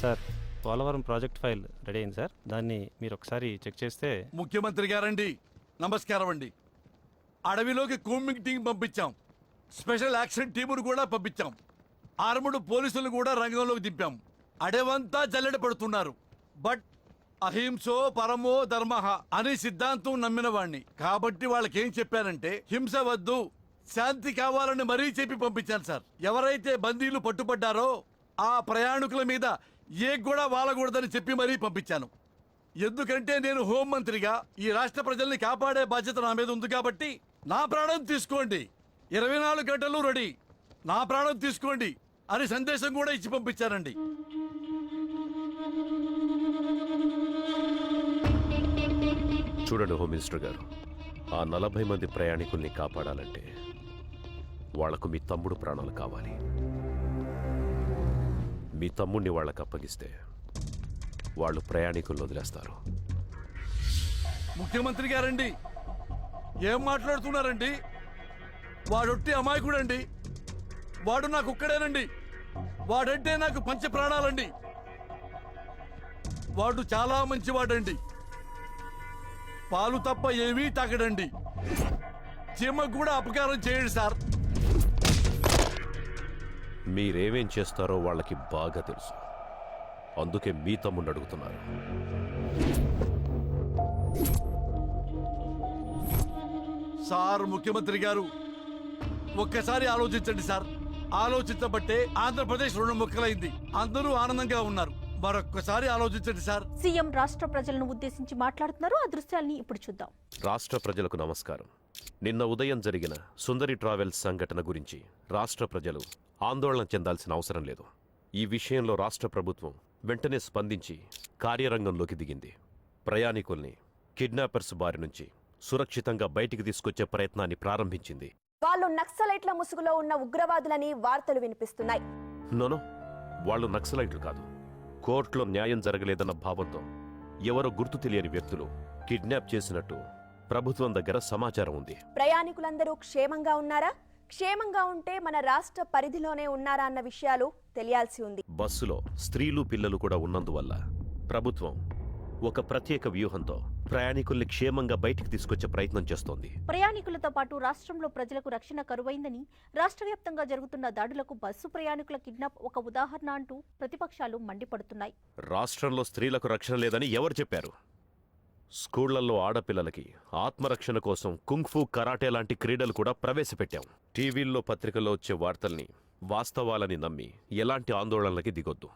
Sir, Polavaram project file ready అయింది సార్. దాన్ని మీరు ఒకసారి చెక్ చేస్తే. ముఖ్యమంత్రి గారండి, నమస్కారం అండి. అడవిలోకి కూంబింగ్ టీం పంపించాం, స్పెషల్ యాక్షన్ టీమును కూడా పంపించాం, ఆర్ముడు పోలీసులు కూడా రంగంలోకి దింపాం. అడవంతా జల్లెడ పడుతున్నారు. బట్ అహింసో పరమో ధర్మ అనే సిద్ధాంతం నమ్మిన వాణ్ణి కాబట్టి వాళ్ళకేం చెప్పానంటే హింస వద్దు, శాంతి కావాలని మరీ చెప్పి పంపించాను సార్. ఎవరైతే బందీలు పట్టుబడ్డారో ఆ ప్రయాణికుల మీద ఏ కూడా వాలకూడదని చెప్పి మరీ పంపించాను. ఎందుకంటే నేను హోంమంత్రిగా ఈ రాష్ట్ర ప్రజల్ని కాపాడే బాధ్యత నా మీద ఉంది కాబట్టి నా ప్రాణం తీసుకోండి, 24 గంటలు రెడీ, నా ప్రాణం తీసుకోండి అని సందేశం కూడా ఇచ్చి పంపించారండి. చూడండి హోమ్ మినిస్టర్ గారు, ఆ 40 మంది ప్రయాణికుల్ని కాపాడాలంటే వాళ్లకు మీ తమ్ముడు ప్రాణాలు కావాలి. మీ తమ్ముడిని వాళ్ళకు అప్పగిస్తే వాళ్ళు ప్రయాణికులను వదిలేస్తారు. ముఖ్యమంత్రి గారండి, ఏం మాట్లాడుతున్నారండి? వాడొట్టి అమాయకుడండి. వాడు నాకు ఒక్కడేనండి. వాడంటే నాకు పంచ ప్రాణాలండి. వాడు చాలా మంచివాడండి. పాలు తప్ప ఏమీ తాగడండి. చీమకు కూడా అపకారం చేయడు సార్. మీరేమేం చేస్తారో వాళ్ళకి బాగా తెలుసు, అందుకే మీ తమ్ముడిని అడుగుతున్నారు. సార్ ముఖ్యమంత్రి గారు, ఒక్కసారి ఆలోచించండి సార్. ఆలోచించబట్టే ఆంధ్రప్రదేశ్ 2 ముక్కలైంది. అందరూ ఆనందంగా ఉన్నారు. మరొక్కసారి ఆలోచించండి సార్. సీఎం రాష్ట్ర ప్రజలను ఉద్దేశించి మాట్లాడుతున్నారు. ఆ దృశ్యాల్ని ఇప్పుడు చూద్దాం. రాష్ట్ర ప్రజలకు నమస్కారం. నిన్న ఉదయం జరిగిన సుందరి ట్రావెల్స్ సంఘటన గురించి రాష్ట్ర ప్రజలు ఆందోళన చెందాల్సిన అవసరం లేదు. ఈ విషయంలో రాష్ట్ర ప్రభుత్వం వెంటనే స్పందించి కార్యరంగంలోకి దిగింది. ప్రయాణికుల్ని కిడ్నాపర్స్ బారి నుంచి సురక్షితంగా బయటికి తీసుకొచ్చే ప్రయత్నాన్ని ప్రారంభించింది. వాళ్ళు నక్సలైట్ల ముసుగులో ఉన్న ఉగ్రవాదులని వార్తలు వినిపిస్తున్నాయి. నోనో, వాళ్ళు నక్సలైట్లు కాదు. కోర్టులో న్యాయం జరగలేదన్న భావంతో ఎవరో గుర్తు తెలియని వ్యక్తులు కిడ్నాప్ చేసినట్టు ప్రభుత్వం దగ్గర సమాచారం ఉంది. ప్రయాణికులందరూ క్షేమంగా ఉన్నారా? క్షేమంగా ఉంటే మన రాష్ట్ర పరిధిలోనే ఉన్నారా అన్న విషయాలు తెలియాల్సి ఉంది. బస్సులో స్త్రీలు పిల్లలు కూడా ఉన్నందువల్ల ప్రభుత్వం ఒక ప్రత్యేక వ్యూహంతో ప్రయాణికుల్ని క్షేమంగా బయటికి తీసుకొచ్చే ప్రయత్నం చేస్తోంది. ప్రయాణికులతో పాటు రాష్ట్రంలో ప్రజలకు రక్షణ కరువైందని, రాష్ట్ర వ్యాప్తంగా జరుగుతున్న దాడులకు బస్సు ప్రయాణికుల కిడ్నాప్ ఒక ఉదాహరణ అంటూ ప్రతిపక్షాలు మండిపడుతున్నాయి. రాష్ట్రంలో స్త్రీలకు రక్షణ లేదని ఎవరు చెప్పారు? స్కూళ్లలో ఆడపిల్లలకి ఆత్మరక్షణ కోసం కుంగ్ఫూ, కరాటే లాంటి క్రీడలు కూడా ప్రవేశపెట్టాం. టీవీల్లో పత్రికల్లో వచ్చే వార్తల్ని వాస్తవాలని నమ్మి ఎలాంటి ఆందోళనలకి దిగొద్దు.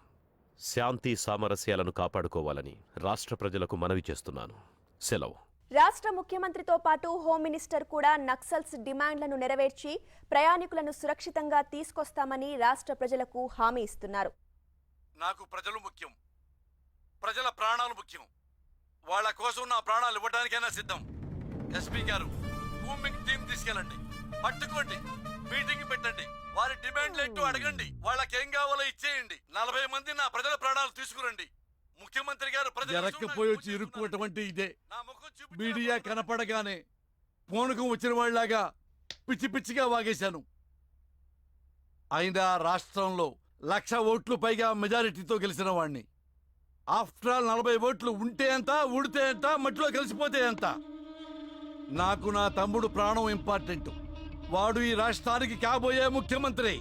శాంతి సామరస్యాలను కాపాడుకోవాలని రాష్ట్ర ప్రజలకు మనవి చేస్తున్నాను. సెలవు. రాష్ట్ర ముఖ్యమంత్రితో పాటు హోమ్ మినిస్టర్ కూడా నక్సల్స్ డిమాండ్లను నెరవేర్చి ప్రయాణికులను సురక్షితంగా తీసుకొస్తామని రాష్ట్ర ప్రజలకు హామీ ఇస్తున్నారు. నాకు ప్రజలు ముఖ్యం, ప్రజల ప్రాణాలు ముఖ్యం. వాళ్ళ కోసం నా ప్రాణాలు ఇవ్వడానికైనా సిద్ధం. ఎస్పీ గారు, కూంబింగ్ టీం తీసుకెళ్ళండి, పట్టుకోండి, మీటింగ్ పెట్టండి, వారి డిమాండ్లు ఏంటో అడగండి, వాళ్ళకేం కావాలో ఇచ్చేయండి. 40 మంది నా ప్రజల ప్రాణాలు తీసుకురండి. ముఖ్యమంత్రి గారు జరక్కపోయి వచ్చి ఇరుక్కున్నటువంటి ఇదే. మీడియా కనపడగానే పూనకం వచ్చిన వాళ్ళలాగా పిచ్చి పిచ్చిగా వాగేశాను. అయినా రాష్ట్రంలో 1,00,000 ఓట్లు పైగా మెజారిటీతో గెలిచిన వాణ్ణి. ఆఫ్టర్ ఆల్ 40 ఓట్లు ఉంటే ఎంత, ఊడితే ఎంత, మట్టిలో కలిసిపోతే ఎంత. నాకు నా తమ్ముడు ప్రాణం ఇంపార్టెంట్. వాడు ఈ రాష్ట్రానికి కాబోయే ముఖ్యమంత్రి.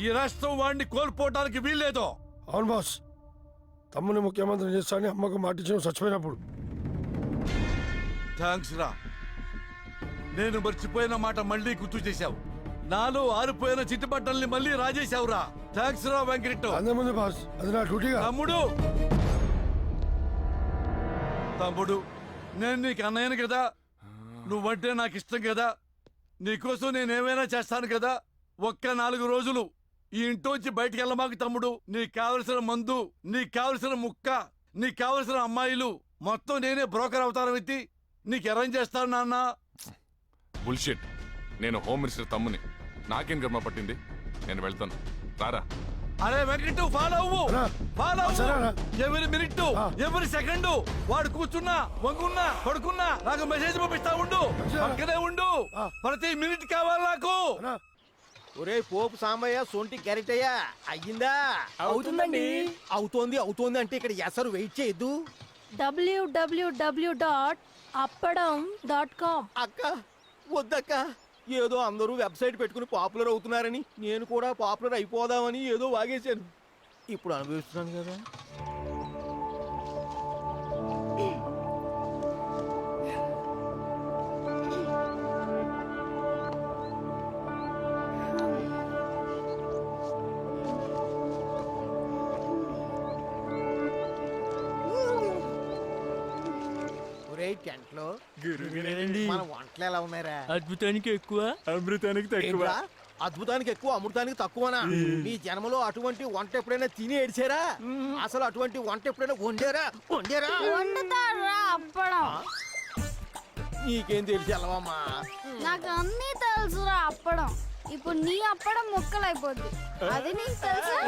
ఈ రాష్ట్రం వాడిని కోల్పోవడానికి వీల్లేదు. అవును బాస్, తమ్ముని ముఖ్యమంత్రి చేస్తానని అమ్మకు మాటించిన చచ్చిపోయినప్పుడు. థ్యాంక్స్ రా, నేను మర్చిపోయిన మాట మళ్ళీ గుర్తు చేశావు. నాలో ఆరిపోయిన చిట్టుబట్టల్ని మళ్ళీ రాజేశావురా. థ్యాంక్స్ రా వెంకట్. అంతేముంది బాస్, అది నా డ్యూటీగా. తమ్ముడు, నేను నీకు అన్నయ్యను కదా, నువ్వంటే నాకు ఇష్టం కదా, నీకోసం నేనేమైనా చేస్తాను కదా. ఒక్క 4 రోజులు ఈ ఇంట్లోంచి బయటికి వెళ్ళమాకు తమ్ముడు. నీకు కావలసిన మందు, నీకు కావలసిన ముక్క, నీకు కావలసిన అమ్మాయిలు మొత్తం నేనే బ్రోకర్ అవతారం ఎత్తి నీకు అరేంజ్ చేస్తాను నాన్న. బుల్షిట్. నేను హోమ్ మినిస్టర్ తమ్ముని, నాకేం కర్మ పట్టింది? నేను వెళ్తాను, రారా. అరే వెంకట్, ఫాలో అవ్వు, ఫాలో అవ్వు. ఎవరి మినిట్, ఎవరి సెకండ్ వాడు కూర్చున్నా, వంగున్నా, పడుకున్నా నాకు మెసేజ్ పంపిస్తా ఉండు. పక్కనే ఉండు, ప్రతి మినిట్ కావాలి నాకు. ఒరే పోపు సాంబయ్య, సొంటి గరిటయ్య, అయ్యిందా? అవుతుందండి. అవుతోంది అంటే ఇక్కడ ఎసరు వెయిట్ చేయొద్దు. www.appadam.com. అక్క వద్దక్క, ఏదో అందరూ వెబ్సైట్ పెట్టుకుని పాపులర్ అవుతున్నారని నేను కూడా పాపులర్ అయిపోదామని ఏదో వాగేశాను. ఇప్పుడు అనుభవిస్తున్నాను కదా. టెంట్లో మన వంటలు ఎలా ఉన్నారా? అద్భుతానికి ఎక్కువ, అమృతానికి తక్కువ. అద్భుతానికి ఎక్కువ, అమృతానికి తక్కువనా? మీ జన్మలో అటువంటి వంట ఎప్పుడైనా తిని ఏడ్చారా? అసలు అటువంటి వంట ఎప్పుడైనా వండారా? అప్పడం నీకేం తెలిసి వెళ్ళవమ్మా? నాకు అన్నీ తెలుసురా అప్పడం. ఇప్పుడు నీ అప్పడం ముక్కలైపోద్ది, అది నీకు తెలుసా?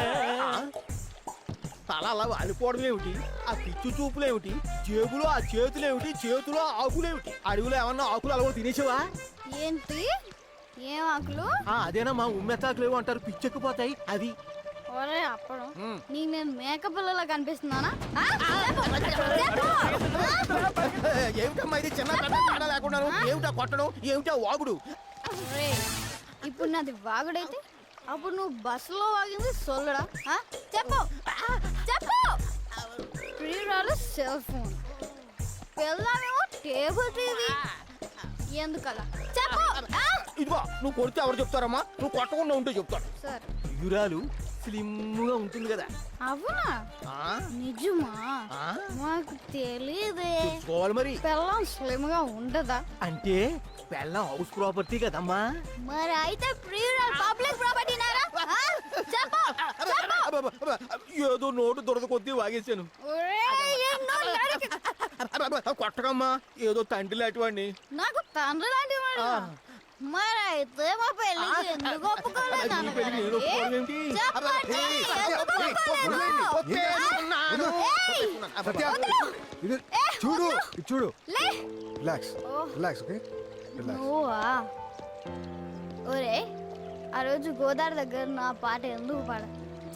తల అలా వాలిపోవడం ఏమిటి? ఆ పిచ్చు చూపులేమిటి? జేబులో ఆ చేతులేమిటి? చేతిలో ఆకులేమిటి? అడవిలో ఏమన్నా ఆకులు అలా తినేసావా? ఏంటి? ఏం ఆకులు? అదేనా ఉమ్మెత్తాకులు అంటారు, పిచ్చెక్కిపోతాయి అది. ఒరే అప్పడం, నీకు నేను మేకప్ పిల్లలా కనిపిస్తున్నానా? ఏమిటమ్మా ఇది? చిన్న తేడా లేకుండా ఏమిటా కొట్టడం, ఏమిటా వాగుడు? ఇప్పుడు నాది వాగుడైతే అప్పుడు నువ్వు బస్సులో వాగింది సొల్లుడా? చెప్పు చెప్పు. ప్రియురాలు సెల్ ఫోన్, పిల్లమేమో టేబుల్ టీవీ. ఎందుకలా చెప్పు. ఇదిగో, నువ్వు కొడితే ఎవరు చెప్తారమ్మా? నువ్వు కొట్టకుండా ఉంటే చెప్తాను. సార్, ప్రియురాలు స్లిమ్ గా ఉంటుంది కదా. అవునా? నిజమా? మాకు తెలియదే. చూసుకోవాలి మరి. పెళ్ళం స్లిమ్ గా ఉండదా? అంటే పెళ్ళం హౌస్ ప్రాపర్టీ కదమ్మా. మరి అయితే ప్రియురాలు పబ్లిక్ ప్రాపర్టీ నారా? ఏదో నోటు దొరద కొద్దీ వాగేశాను. కొట్టకమ్మా, ఏదో తండ్రి లాంటి వాడిని. నాకు తండ్రి లాంటి వాడు. మరి అయితే మా పెళ్ళికి ఎందుకు ఒప్పుకోలేదు? చూడు చూడు, రిలాక్స్ రిలాక్స్, ఓకే రిలాక్స్. ఒరే, ఆ రోజు గోదావరి దగ్గర నా పాట ఎందుకు పాడ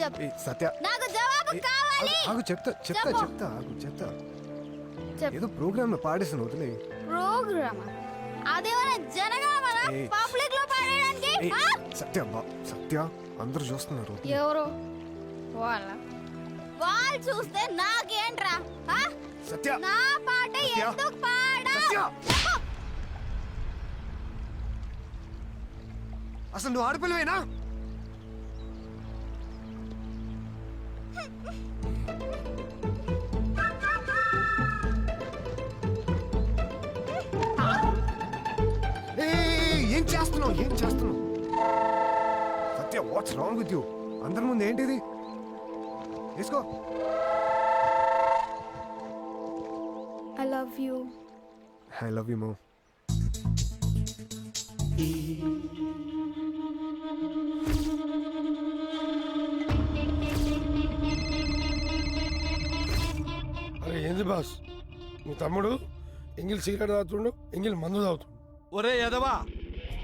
చెప్పు. సత్య, నాకు జవాబు కావాలి. ఆగు, చెప్తా చెప్తా చెప్తా, ఆగు చెప్తా. ఏదో ప్రోగ్రామ్ లో పాడేసాను, వదిలే. ప్రోగ్రామ్ అదేమైనా జనగణమన పబ్లిక్ లో పాడడానికి? సత్య, సత్య, అందరూ చూస్తున్నారు. ఎవరు వాళ్ళు చూస్తే నాకేంట్రా? సత్య, నా పాట ఎందుకు పాడా? అసలు నువ్వు ఆడపిల్లవేనా? ఏం చేస్తున్నావు, ఏం చేస్తున్నావు? సత్య, వాట్స్ రాంగ్ విత్ యూ? అందరి ముందు ఏంటిది? తీసుకో. I love you. I love you మో. అరే ఏంది బాస్, మీ తమ్ముడు ఎంగిల్ సిగరెట్ తాగుతుండు, ఎంగిల్ మందు తాగుతుండు. ఒరే ఎదవా,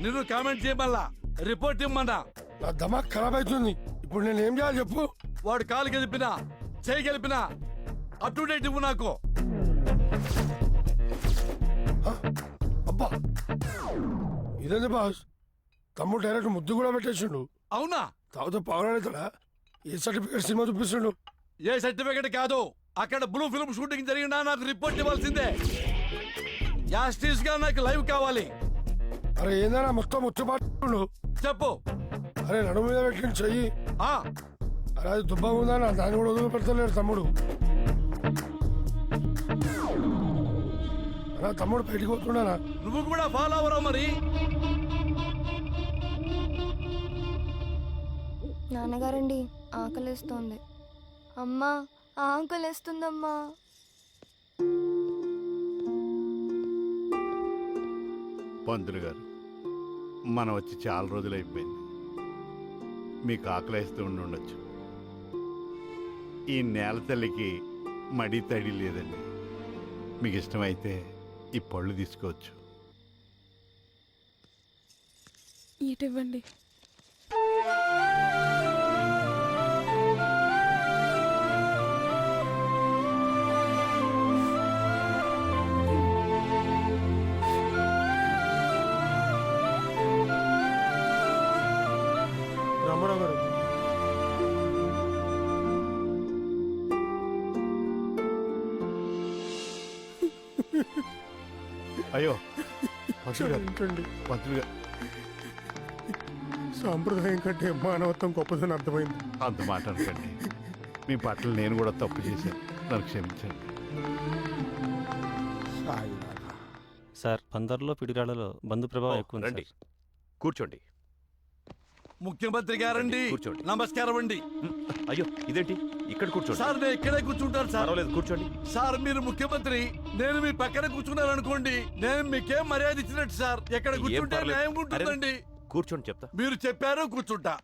నిన్ను కామెంట్ చేయమల్లా, రిపోర్ట్ ఇమ్మన్నా. నా దమాక్ ఖరాబ్ అవుతుంది. ఇప్పుడు నేను ఏం చేయాలి చెప్పు? వాడు కాలు గెలిపినా చేయి గెలిపినా అప్ టు డేట్ ఇవ్వు నాకు. అబ్బా, ఇదేంది బాస్, తమ్ముడు డైరెక్ట్ ముద్దు కూడా పెట్టేసిండు. అవునా? తాగుతూ పవరాడుతాడా? ఏ సర్టిఫికేట్ సినిమా చూపిస్తుండు? ఏ సర్టిఫికేట్ కాదు, అక్కడ బ్లూ ఫిల్మ్ షూటింగ్ జరిగినా నాకు రిపోర్ట్ ఇవ్వాల్సిందే. యాస్టీస్ గా నాకు లైవ్ కావాలి. అరే ఏందన్నా మొత్తం ముచ్చపాటు చెప్పు. అరే నడుము మీద పెట్టిన చెయ్యి. అరే అది దుబ్బా ఉందా, దాన్ని కూడా వదిలి పెడతలేడు తమ్ముడు. అలా తమ్ముడు బయటికి పోతున్నానా? నువ్వు కూడా ఫాలో అవరా మరి. నాన్నగారండి, ఆకలిస్తోంది. అమ్మా, ఆకలిస్తుందమ్మా. పంతులు గారు, మనం వచ్చి చాలా రోజులు అయిపోయింది. మీకు ఆకలిస్తూ ఉండొచ్చు. ఈ నేల తల్లికి మడి తడి లేదండి. మీకు ఇష్టమైతే ఈ పళ్ళు తీసుకోవచ్చు. ఇటివ్వండి. రామారావు గారు, అయ్యో పంతులు గారు, పంతులు గారు, సాంప్రదాయం కంటే మానవత్వం గొప్పదని అర్థమైంది. అంత మాట అనకండి. మీ పట్ల నేను కూడా తప్పు చేశాను, నన్ను క్షమించండి. సార్, పందర్లో పిడిరాళ్లలో బంధు ప్రభావం ఎక్కువ ఉంది రండి, సార్. కూర్చోండి. ముఖ్యమంత్రి గారండి, కూర్చోండి. నమస్కారం అండి. అయ్యో ఇదేంటి, ఇక్కడ కూర్చోండి. సార్ నేను ఇక్కడే కూర్చుంటాను సార్. పర్వాలేదు, కూర్చోండి. సార్ మీరు ముఖ్యమంత్రి, నేను మీ పక్కన కూర్చున్నాను అనుకోండి, నేను మీకేం మర్యాద ఇచ్చినట్టు సార్. ఎక్కడ కూర్చుంటే పర్లేదు. న్యాయం ఉంటుందండి. కూర్చోండి, చెప్తా. మీరు చెప్పారు, కూర్చుంటా.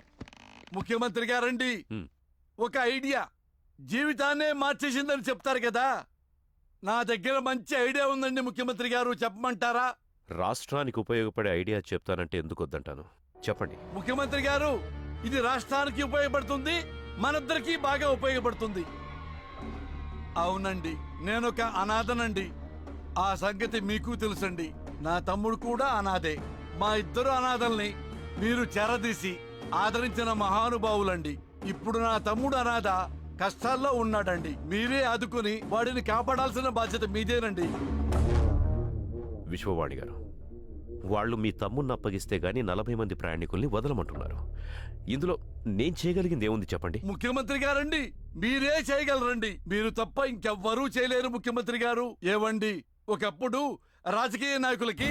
ముఖ్యమంత్రి గారండి, ఒక ఐడియా జీవితాన్నే మార్చేసిందని చెప్తారు కదా, నా దగ్గర మంచి ఐడియా ఉందండి ముఖ్యమంత్రి గారు, చెప్పమంటారా? రాష్ట్రానికి ఉపయోగపడే ఐడియా చెప్తానంటే ఎందుకు వద్దంటాను, చెప్పండి. ముఖ్యమంత్రి గారు, ఇది రాష్ట్రానికి ఉపయోగపడుతుంది, మనిద్దరికీ బాగా ఉపయోగపడుతుంది. అవునండి, నేనొక అనాథనండి. ఆ సంగతి మీకు తెలుసండి. నా తమ్ముడు కూడా అనాథే. మా ఇద్దరు అనాథల్ని మీరు చెరదీసి ఆదరించిన మహానుభావులండి. ఇప్పుడు నా తమ్ముడు అనాథ కష్టాల్లో ఉన్నాడండి. మీరే ఆదుకుని వాడిని కాపాడాల్సిన బాధ్యత మీదేనండి. విశ్వవాణి గారు, వాళ్ళు మీ తమ్ముడిని అప్పగిస్తే గానీ 40 మంది ప్రయాణికుల్ని వదలమంటున్నారు. ఇందులో నేను చేయగలిగింది ఏముంది చెప్పండి? ముఖ్యమంత్రి గారండి, మీరే చేయగలరండి. మీరు తప్ప ఇంకెవ్వరూ చేయలేరు ముఖ్యమంత్రి గారు. ఏవండి, ఒకప్పుడు రాజకీయ నాయకులకి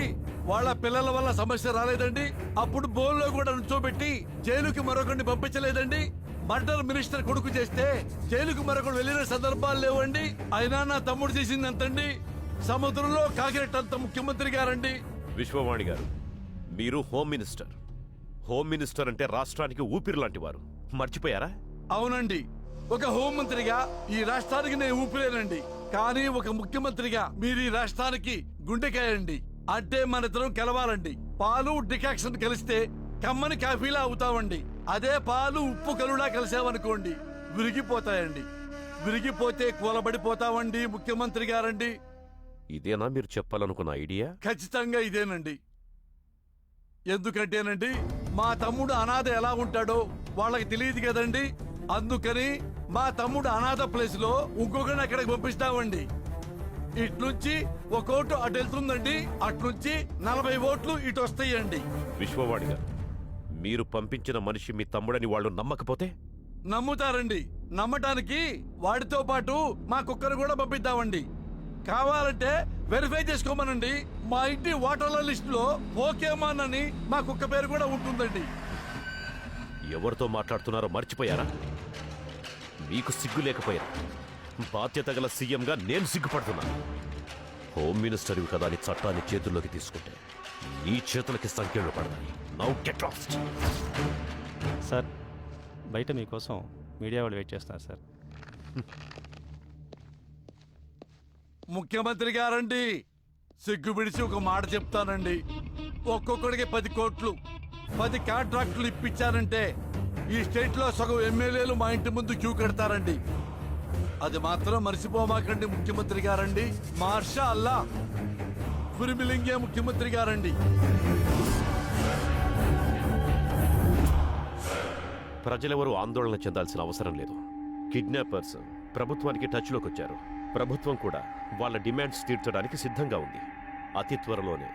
వాళ్ళ పిల్లల వల్ల సమస్య రాలేదండి. అప్పుడు బోన్లో కూడా నుంచోబెట్టి జైలుకి మరొకరిని పంపించలేదండి. మర్డర్ మినిస్టర్ కొడుకు చేస్తే జైలుకు మరొకరు వెళ్ళిన సందర్భాలు లేవండి. అయినా నా తమ్ముడు చేసింది అంతండి. సముద్రంలో కాకిరెట్టంత ముఖ్యమంత్రి గారండి. విశ్వవాణి గారు, మీరు హోమ్ మినిస్టర్. హోమ్ మినిస్టర్ అంటే రాష్ట్రానికి ఊపిరి లాంటి వారు. మర్చిపోయారా? అవునండి, ఒక హోంమంత్రిగా ఈ రాష్ట్రానికి నేను ఊపిరేనండి. కానీ ఒక ముఖ్యమంత్రిగా మీరు ఈ రాష్ట్రానికి గుండెకాయండి. అంటే మనిద్దరం కలవాలండి. పాలు డికాక్షన్ కలిస్తే కమ్మని కాఫీలా అవుతామండి. అదే పాలు ఉప్పు కలులా కలిసామనుకోండి విరిగిపోతాయండి. విరిగిపోతే కూలబడిపోతామండి ముఖ్యమంత్రి గారండి. ఇదేనా మీరు చెప్పాలనుకున్న ఐడియా? ఖచ్చితంగా ఇదేనండి. ఎందుకంటేనండి, మా తమ్ముడు అనాథ ఎలా ఉంటాడో వాళ్ళకి తెలియదు కదండి. అందుకని మా తమ్ముడు అనాథ ప్లేస్ లో ఇంకొకరిని అక్కడికి పంపిస్తామండి. ఇట్నుంచి ఒక ఓటు అటు వెళ్తుందండి, అట్నుంచి 40 ఓట్లు ఇటు వస్తాయండి. విశ్వవాణి గారు, మీరు పంపించిన మనిషి మీ తమ్ముడని వాళ్ళు నమ్మకపోతే? నమ్ముతారండి. నమ్మటానికి వాడితో పాటు మా కుక్కను కూడా పంపిద్దామండి. కావాలంటే వెరిఫై చేసుకోమనండి. మా ఇంటి ఓటర్ల లిస్టులో పోకేమాన్ అని మా కుక్క పేరు కూడా ఉంటుందండి. ఎవరితో మాట్లాడుతున్నారో మర్చిపోయారా? మీకు సిగ్గు లేకపోయారా? బాధ్యత గల సీఎంగా నేను సిగ్గుపడుతున్నాను. హోమ్ మినిస్టర్ కదా అని చట్టాన్ని చేతుల్లోకి తీసుకుంటే నీ చేతులకి సంఖ్యలు పడతాయి. Now get lost. సార్, బయట మీకోసం మీడియా వాళ్ళు వెయిట్ చేస్తున్నారు సార్. ముఖ్యమంత్రి గారండి, సిగ్గు విడిచి ఒక మాట చెప్తానండి. ఒక్కొక్కడికి 10 కోట్లు 10 కాంట్రాక్టులు ఇప్పించారంటే ఈ స్టేట్ లో సగం ఎమ్మెల్యేలు మా ఇంటి ముందు క్యూ కడతారండి. అది మాత్రం మర్చిపోమాకండి ముఖ్యమంత్రి గారండి. మార్షా అల్లా ఫిరిమిలింగే ముఖ్యమంత్రి గారండి. ప్రజలెవరూ ఆందోళన చెందాల్సిన అవసరం లేదు. కిడ్నాపర్స్ ప్రభుత్వానికి టచ్లోకి వచ్చారు. ప్రభుత్వం కూడా వాళ్ళ డిమాండ్స్ తీర్చడానికి సిద్ధంగా ఉంది. అతి త్వరలోనే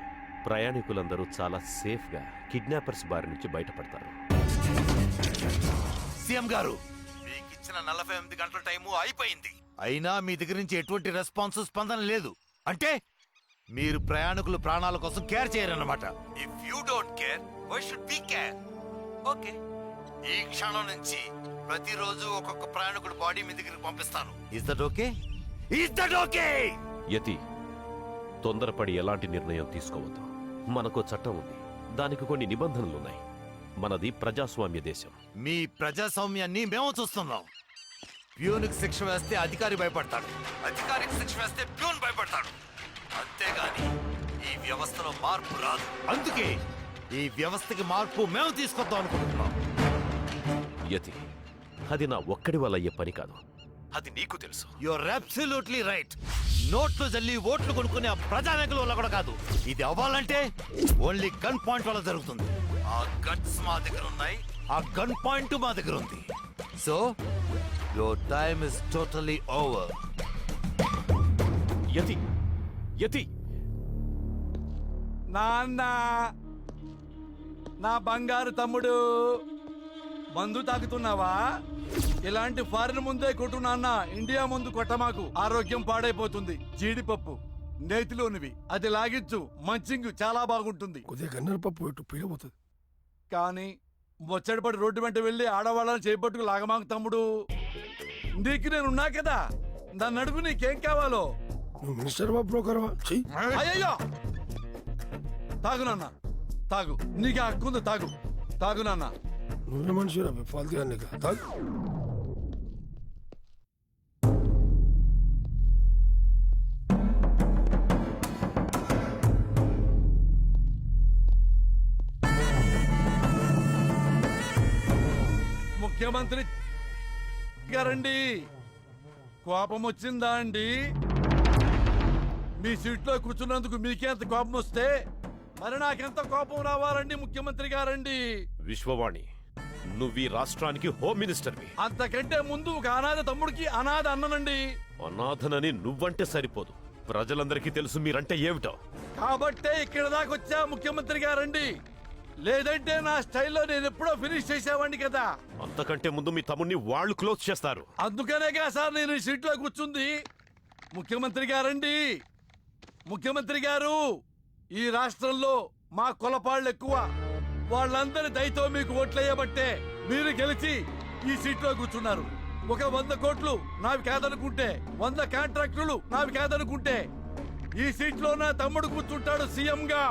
ప్రయాణికులందరూ చాలా సేఫ్గా కిడ్నాపర్స్ బారి నుంచి బయటపడతారు. సీఎం గారు, మీకు ఇచ్చిన 48 గంటల టైము అయిపోయింది. అయినా మీ దగ్గర నుంచి ఎటువంటి రెస్పాన్స్, స్పందన లేదు. అంటే మీరు ప్రయాణికుల ప్రాణాల కోసం కేర్ చేయరన్నమాట. If you don't care, why should we care? Okay, ఈ క్షణం నుంచి ప్రతిరోజు ఒక్కొక్క ప్రయాణికుడు బాడీ మీ దగ్గరికి పంపిస్తాను. Is that okay? Is that okay? Yati, తొందరపడి ఎలాంటి నిర్ణయం తీసుకోవద్దు. మనకో చట్టం ఉంది, దానికి కొన్ని నిబంధనలున్నాయి. మనది ప్రజాస్వామ్య దేశం. మీ ప్రజాస్వామ్యాన్ని మేము చూస్తున్నాం. ప్యూన్కి శిక్ష వేస్తే అధికారి భయపడతాడు, అధికారికి శిక్ష వేస్తే ప్యూన్ భయపడతాడు. అంతేగాని ఈ వ్యవస్థలో మార్పు రాదు. అందుకే ఈ వ్యవస్థకి మార్పు మేము తీసుకొద్దాం అనుకుంటున్నాం. యతి, అది నా ఒక్కడి వల్ల అయ్యే పని కాదు. అది నీకు తెలుసు. You are absolutely right. నోట్లు జల్లి ఓట్లు కొనుక్కునే ఆ ప్రజానాయకుల వల్ల కూడా కాదు. ఇది అవ్వాలంటే ఓన్లీ గన్ పాయింట్ వల్ల జరుగుతుంది. ఆ గన్స్ మా దగ్గర ఉన్నాయి, ఆ గన్ పాయింట్ మా దగ్గర ఉంది. So your time is totally over. Yati, Yati, నాన్న, నా బంగారు తమ్ముడు, మందు తాగుతున్నావా? ఇలాంటి ఫారిన్ ముందే కొట్టు నాన్న, ఇండియా ముందు కొట్టమాకు. ఆరోగ్యం పాడైపోతుంది. జీడిపప్పు నేతిలోనివి, అది లాగించు. మంచింగు చాలా బాగుంటుంది. కానీ ముచ్చటపడి రోడ్డు వెంట వెళ్ళి ఆడవాళ్ళని చేపట్టుకు లాగమాకు తమ్ముడు. నీకు నేనున్నా కదా, నన్ను అడుగు నీకేం కావాలో. అయ్యో, తాగు నాన్న, తాగు. నీకు హక్కుంది, తాగు. తాగు నాన్న. ముఖ్యమంత్రి గారండి, కోపం వచ్చిందా అండి? మీ సీట్లో కూర్చున్నందుకు మీకే అంత కోపం వస్తే మరి నాకెంత కోపం రావాలండి ముఖ్యమంత్రి గారండి? విశ్వవాణి, నువ్వు ఈ రాష్ట్రానికి హోమ్ మినిస్టర్వి. అంతకంటే ముందు ఒక అనాథ తమ్ముడికి అనాథ అన్ననండి. అనాథనని నువ్వంటే సరిపోదు, ప్రజలందరికీ తెలుసు మీరంటే ఏమిటో. కాబట్టే ఇక్కడ దాకా వచ్చా ముఖ్యమంత్రి గారండి. లేదంటే నా స్టైల్లో నేను ఎప్పుడో ఫినిష్ చేసేవాడిని కదా. అంతకంటే ముందు మీ తమ్ముడిని వాళ్ళు క్లోజ్ చేస్తారు. అందుకనేగా సార్ నేను ఈ సీట్లో కూర్చుంది. ముఖ్యమంత్రి గారండి, ముఖ్యమంత్రి గారు, ఈ రాష్ట్రంలో మా కులపాళ్ళు ఎక్కువ. వాళ్ళందరి దయతో మీకు ఓట్లేయబట్టే మీరు గెలిచి ఈ సీట్లో కూర్చున్నారు. ఒక 100 కోట్లు నావి కాదనుకుంటే, 100 కాంట్రాక్టులు నావి కాదనుకుంటే ఈ సీట్లో నా తమ్ముడు కూర్చుంటాడు సీఎం గా.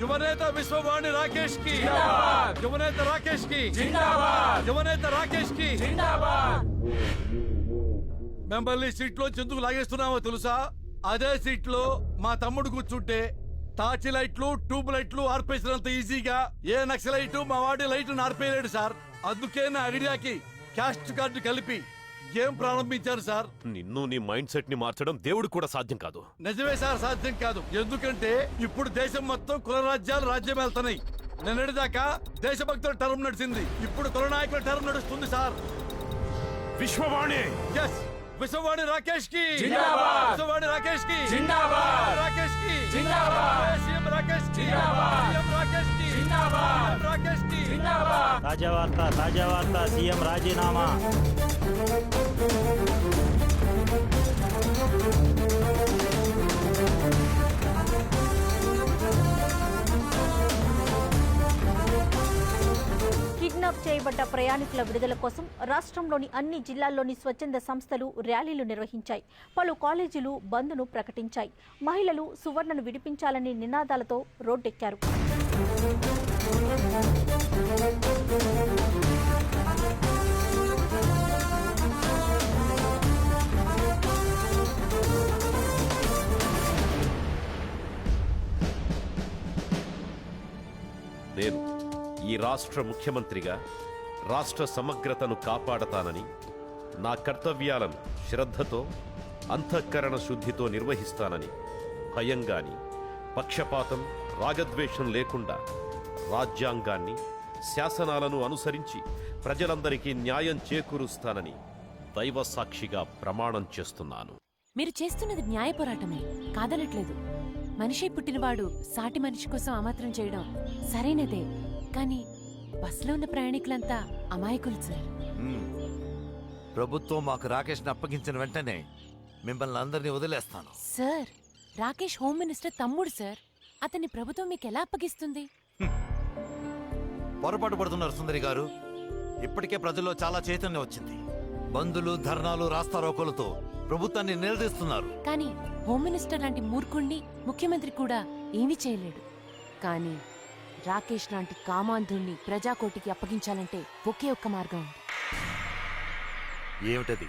యువనేత విశ్వవాణి రాకేష్ కి, యువనేత రాకేష్ కి, యువనేత రాకేష్ కి. మిమ్మల్ని సీట్లో ఎందుకు లాగేస్తున్నామో తెలుసా? అదే సీట్లో మా తమ్ముడు కూర్చుంటే టార్చ్ లైట్లు, ట్యూబ్ లైట్లు ఆర్పేసినంత ఈజీగా ఏ నక్సలైట్ మా వాడి లైట్లు ఆర్పేయలేడు సార్. అందుకే నా ఐడియాకి క్యాస్ట్ కార్డు కలిపి గేమ్ ప్రారంభించారు సార్. నిన్ను నీ మైండ్ సెట్ ని మార్చడం దేవుడు కూడా సాధ్యం కాదు. నిజమే సార్, సాధ్యం కాదు. ఎందుకంటే ఇప్పుడు దేశం మొత్తం కుల రాజ్యాలు రాజ్యం వెళ్తున్నాయి. నిన్నటిదాకా దేశభక్తుల టర్మ్ నడిచింది, ఇప్పుడు కుల నాయకుల టర్మ్ నడుస్తుంది సార్. విశ్వవాణి, ఎస్, విశ్వవాణి రాకేష్ కి, జిందాబాద్. విశ్వవాణి రాకేష్ కి, జిందాబాద్. రాకేష్ కి, జిందాబాద్. సీఎం రాకేష్ కి, జిందాబాద్. సీఎం రాకేష్ కి, జిందాబాద్. రాకేష్ కి. తాజా వార్త సీఎం రాజీనామా. కిడ్నాప్ చేయబడ్డ ప్రయాణికుల విడుదల కోసం రాష్ట్రంలోని అన్ని జిల్లాల్లోని స్వచ్ఛంద సంస్థలు ర్యాలీలు నిర్వహించాయి. పలు కాలేజీలు బంద్ను ప్రకటించాయి. మహిళలు సువర్ణను విడిపించాలని నినాదాలతో రోడ్డెక్కారు. నేను ఈ రాష్ట్ర ముఖ్యమంత్రిగా రాష్ట్ర సమగ్రతను కాపాడతానని, నా కర్తవ్యాలను శ్రద్ధతో, అంతఃకరణ శుద్ధితో నిర్వహిస్తానని, భయంగాని, పక్షపాతం, రాగద్వేషం లేకుండా రాజ్యాంగాన్ని, శాసనాలను అనుసరించి ప్రజలందరికీ న్యాయం చేకూరుస్తానని దైవ సాక్షిగా ప్రమాణం చేస్తున్నాను. మీరు చేస్తున్నది న్యాయ పోరాటమే, కాదనట్లేదు. మనిషి పుట్టినవాడు సాటి మనిషి కోసం అమాత్రం చేయడం సరైనదే. కానీ బస్సులో ఉన్న ప్రయాణికులంతా అమాయకులు సార్. ప్రభుత్వం మాకు రాకేష్ని అప్పగించిన వెంటనే మిమ్మల్ని అందరినీ వదిలేస్తాను. సార్, రాకేష్ హోమ్ మినిస్టర్ తమ్ముడు సార్. అతన్ని ప్రభుత్వం మీకు ఎలా అప్పగిస్తుంది? పొరపాటు పడుతున్నారు సుందరి గారు. ఇప్పటికే ప్రజల్లో చాలా చైతన్యం వచ్చింది. బంధులు, ధర్నాలు, రాస్తారోకోలతో ప్రభుత్వాన్ని నిలదీస్తున్నారు. కానీ హోమ్ మినిస్టర్ లాంటి మూర్ఖుణ్ణి ముఖ్యమంత్రి కూడా ఏమీ చేయలేడు. కానీ రాకేష్ లాంటి కామాంధుణ్ణి ప్రజాకోటికి అప్పగించాలంటే ఒకే ఒక్క మార్గం ఉంది. ఏమిటది?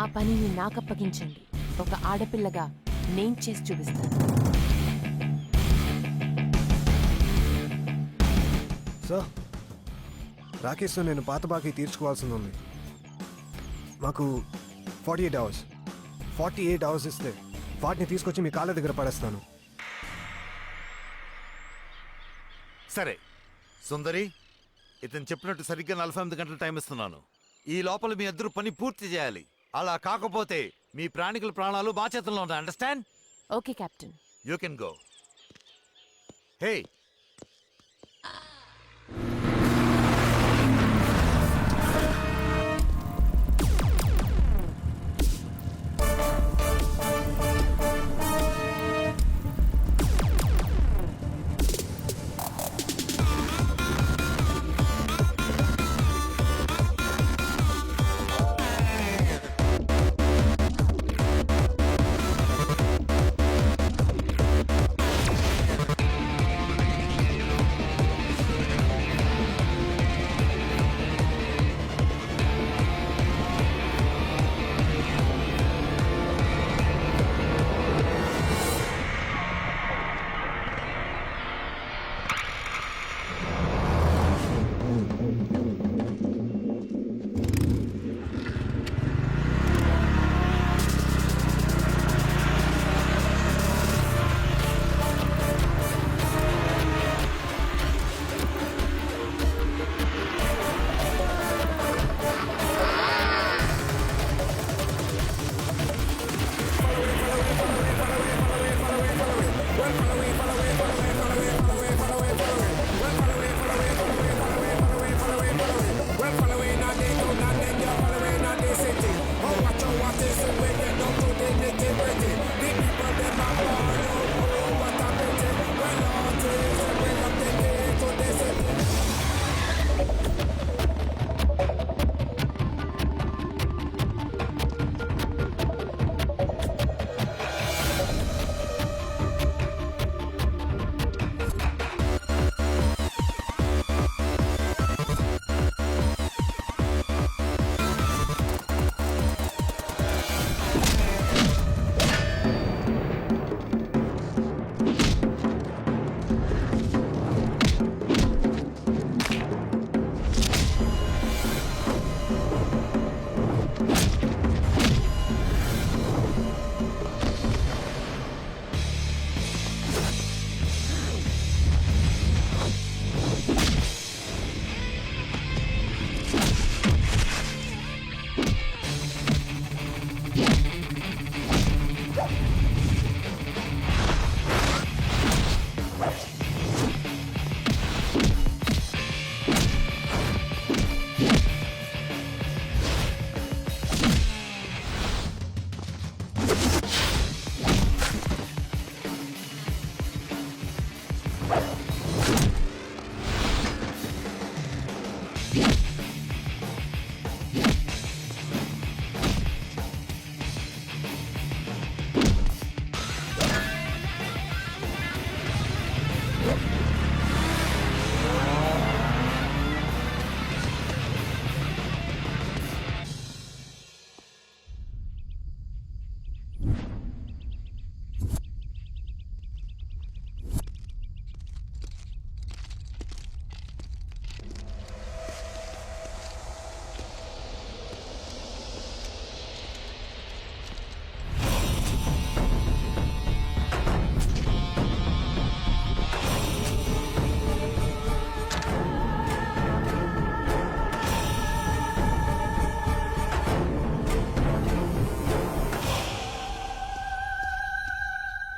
ఆ పనిని నాకు అప్పగించండి. ఒక ఆడపిల్లగా నేను చేసి చూపిస్తాను. సార్, రాకేష్తో నేను పాత బాకీ తీర్చుకోవాల్సింది ఉంది. మాకు 48 అవర్స్ ఇస్తే వాటిని తీసుకొచ్చి మీ కాళ్ళ దగ్గర పడేస్తాను. సరే సుందరి, ఇతను చెప్పినట్టు సరిగ్గా 48 గంటల టైం ఇస్తున్నాను. ఈ లోపల మీ ఇద్దరు పని పూర్తి చేయాలి. అలా కాకపోతే మీ ప్రాణికుల ప్రాణాలు మా చేతుల్లో ఉన్నాయి. Understand? Okay captain. You can go. Hey,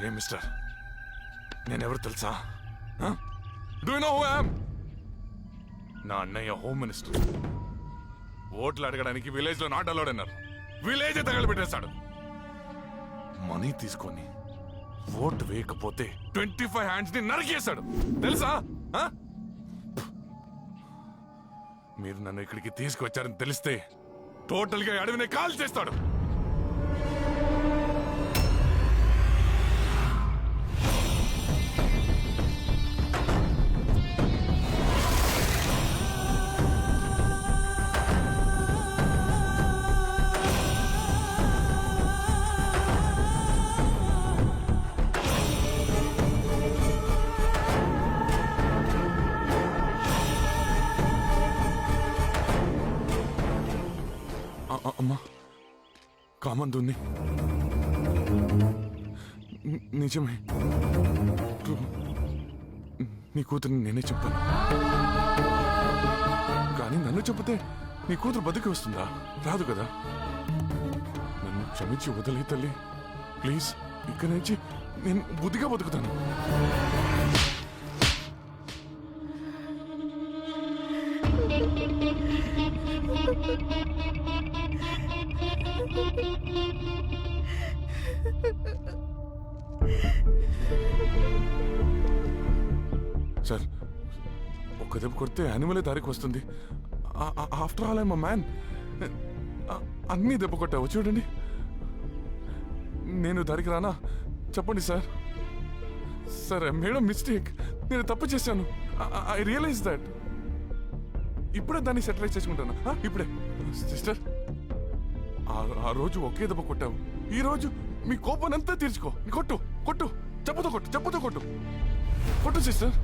A mister, నేనెవరు తెలుసా? Do you know who I am? నా అన్నయ్య హోమ్ మినిస్టర్. ఓట్లు అడగడానికి విలేజ్ లో నాట్ అలౌడ్ అన్నారు. విలేజ్ తగలబెట్టేశాడు. మనీ తీసుకొని ఓటు వేయకపోతే 25 హ్యాండ్స్ ని నరికేశాడు తెలుసా? మీరు నన్ను ఇక్కడికి తీసుకొచ్చారని తెలిస్తే టోటల్ గా అడవిని కాల్ చేస్తాడు. అమ్మా, కామందుని నిజమే. నీ కూతురిని నేనే చెప్పాను. కానీ నన్ను చెబితే నీ కూతురు బతికి వస్తుందా? రాదు కదా. నన్ను క్షమించి వదిలే తల్లి, ప్లీజ్. ఇక్కడి నుంచి నేను బుద్ధిగా బతుకుతాను. సార్, ఒక్క దెబ్బ కొడితే యానిమలే దారికి వస్తుంది. After all I'm a man. అన్నీ దెబ్బ కొట్టావు చూడండి. నేను దారికి రానా? చెప్పండి sir. Sir, I made a mistake. నేను తప్పు చేశాను. I realise that. ఇప్పుడే దాన్ని సెటిలైజ్ చేసుకుంటాను. ఇప్పుడే. సిస్టర్, ఆ రోజు ఒకే దెబ్బ కొట్టావు. ఈ రోజు మీ కోపాన్ని అంతా తీర్చుకో. కొట్టు కొట్టు, చెప్పుతో కొట్టు, చెప్పుతో కొట్టు. కొట్టు సిస్టర్.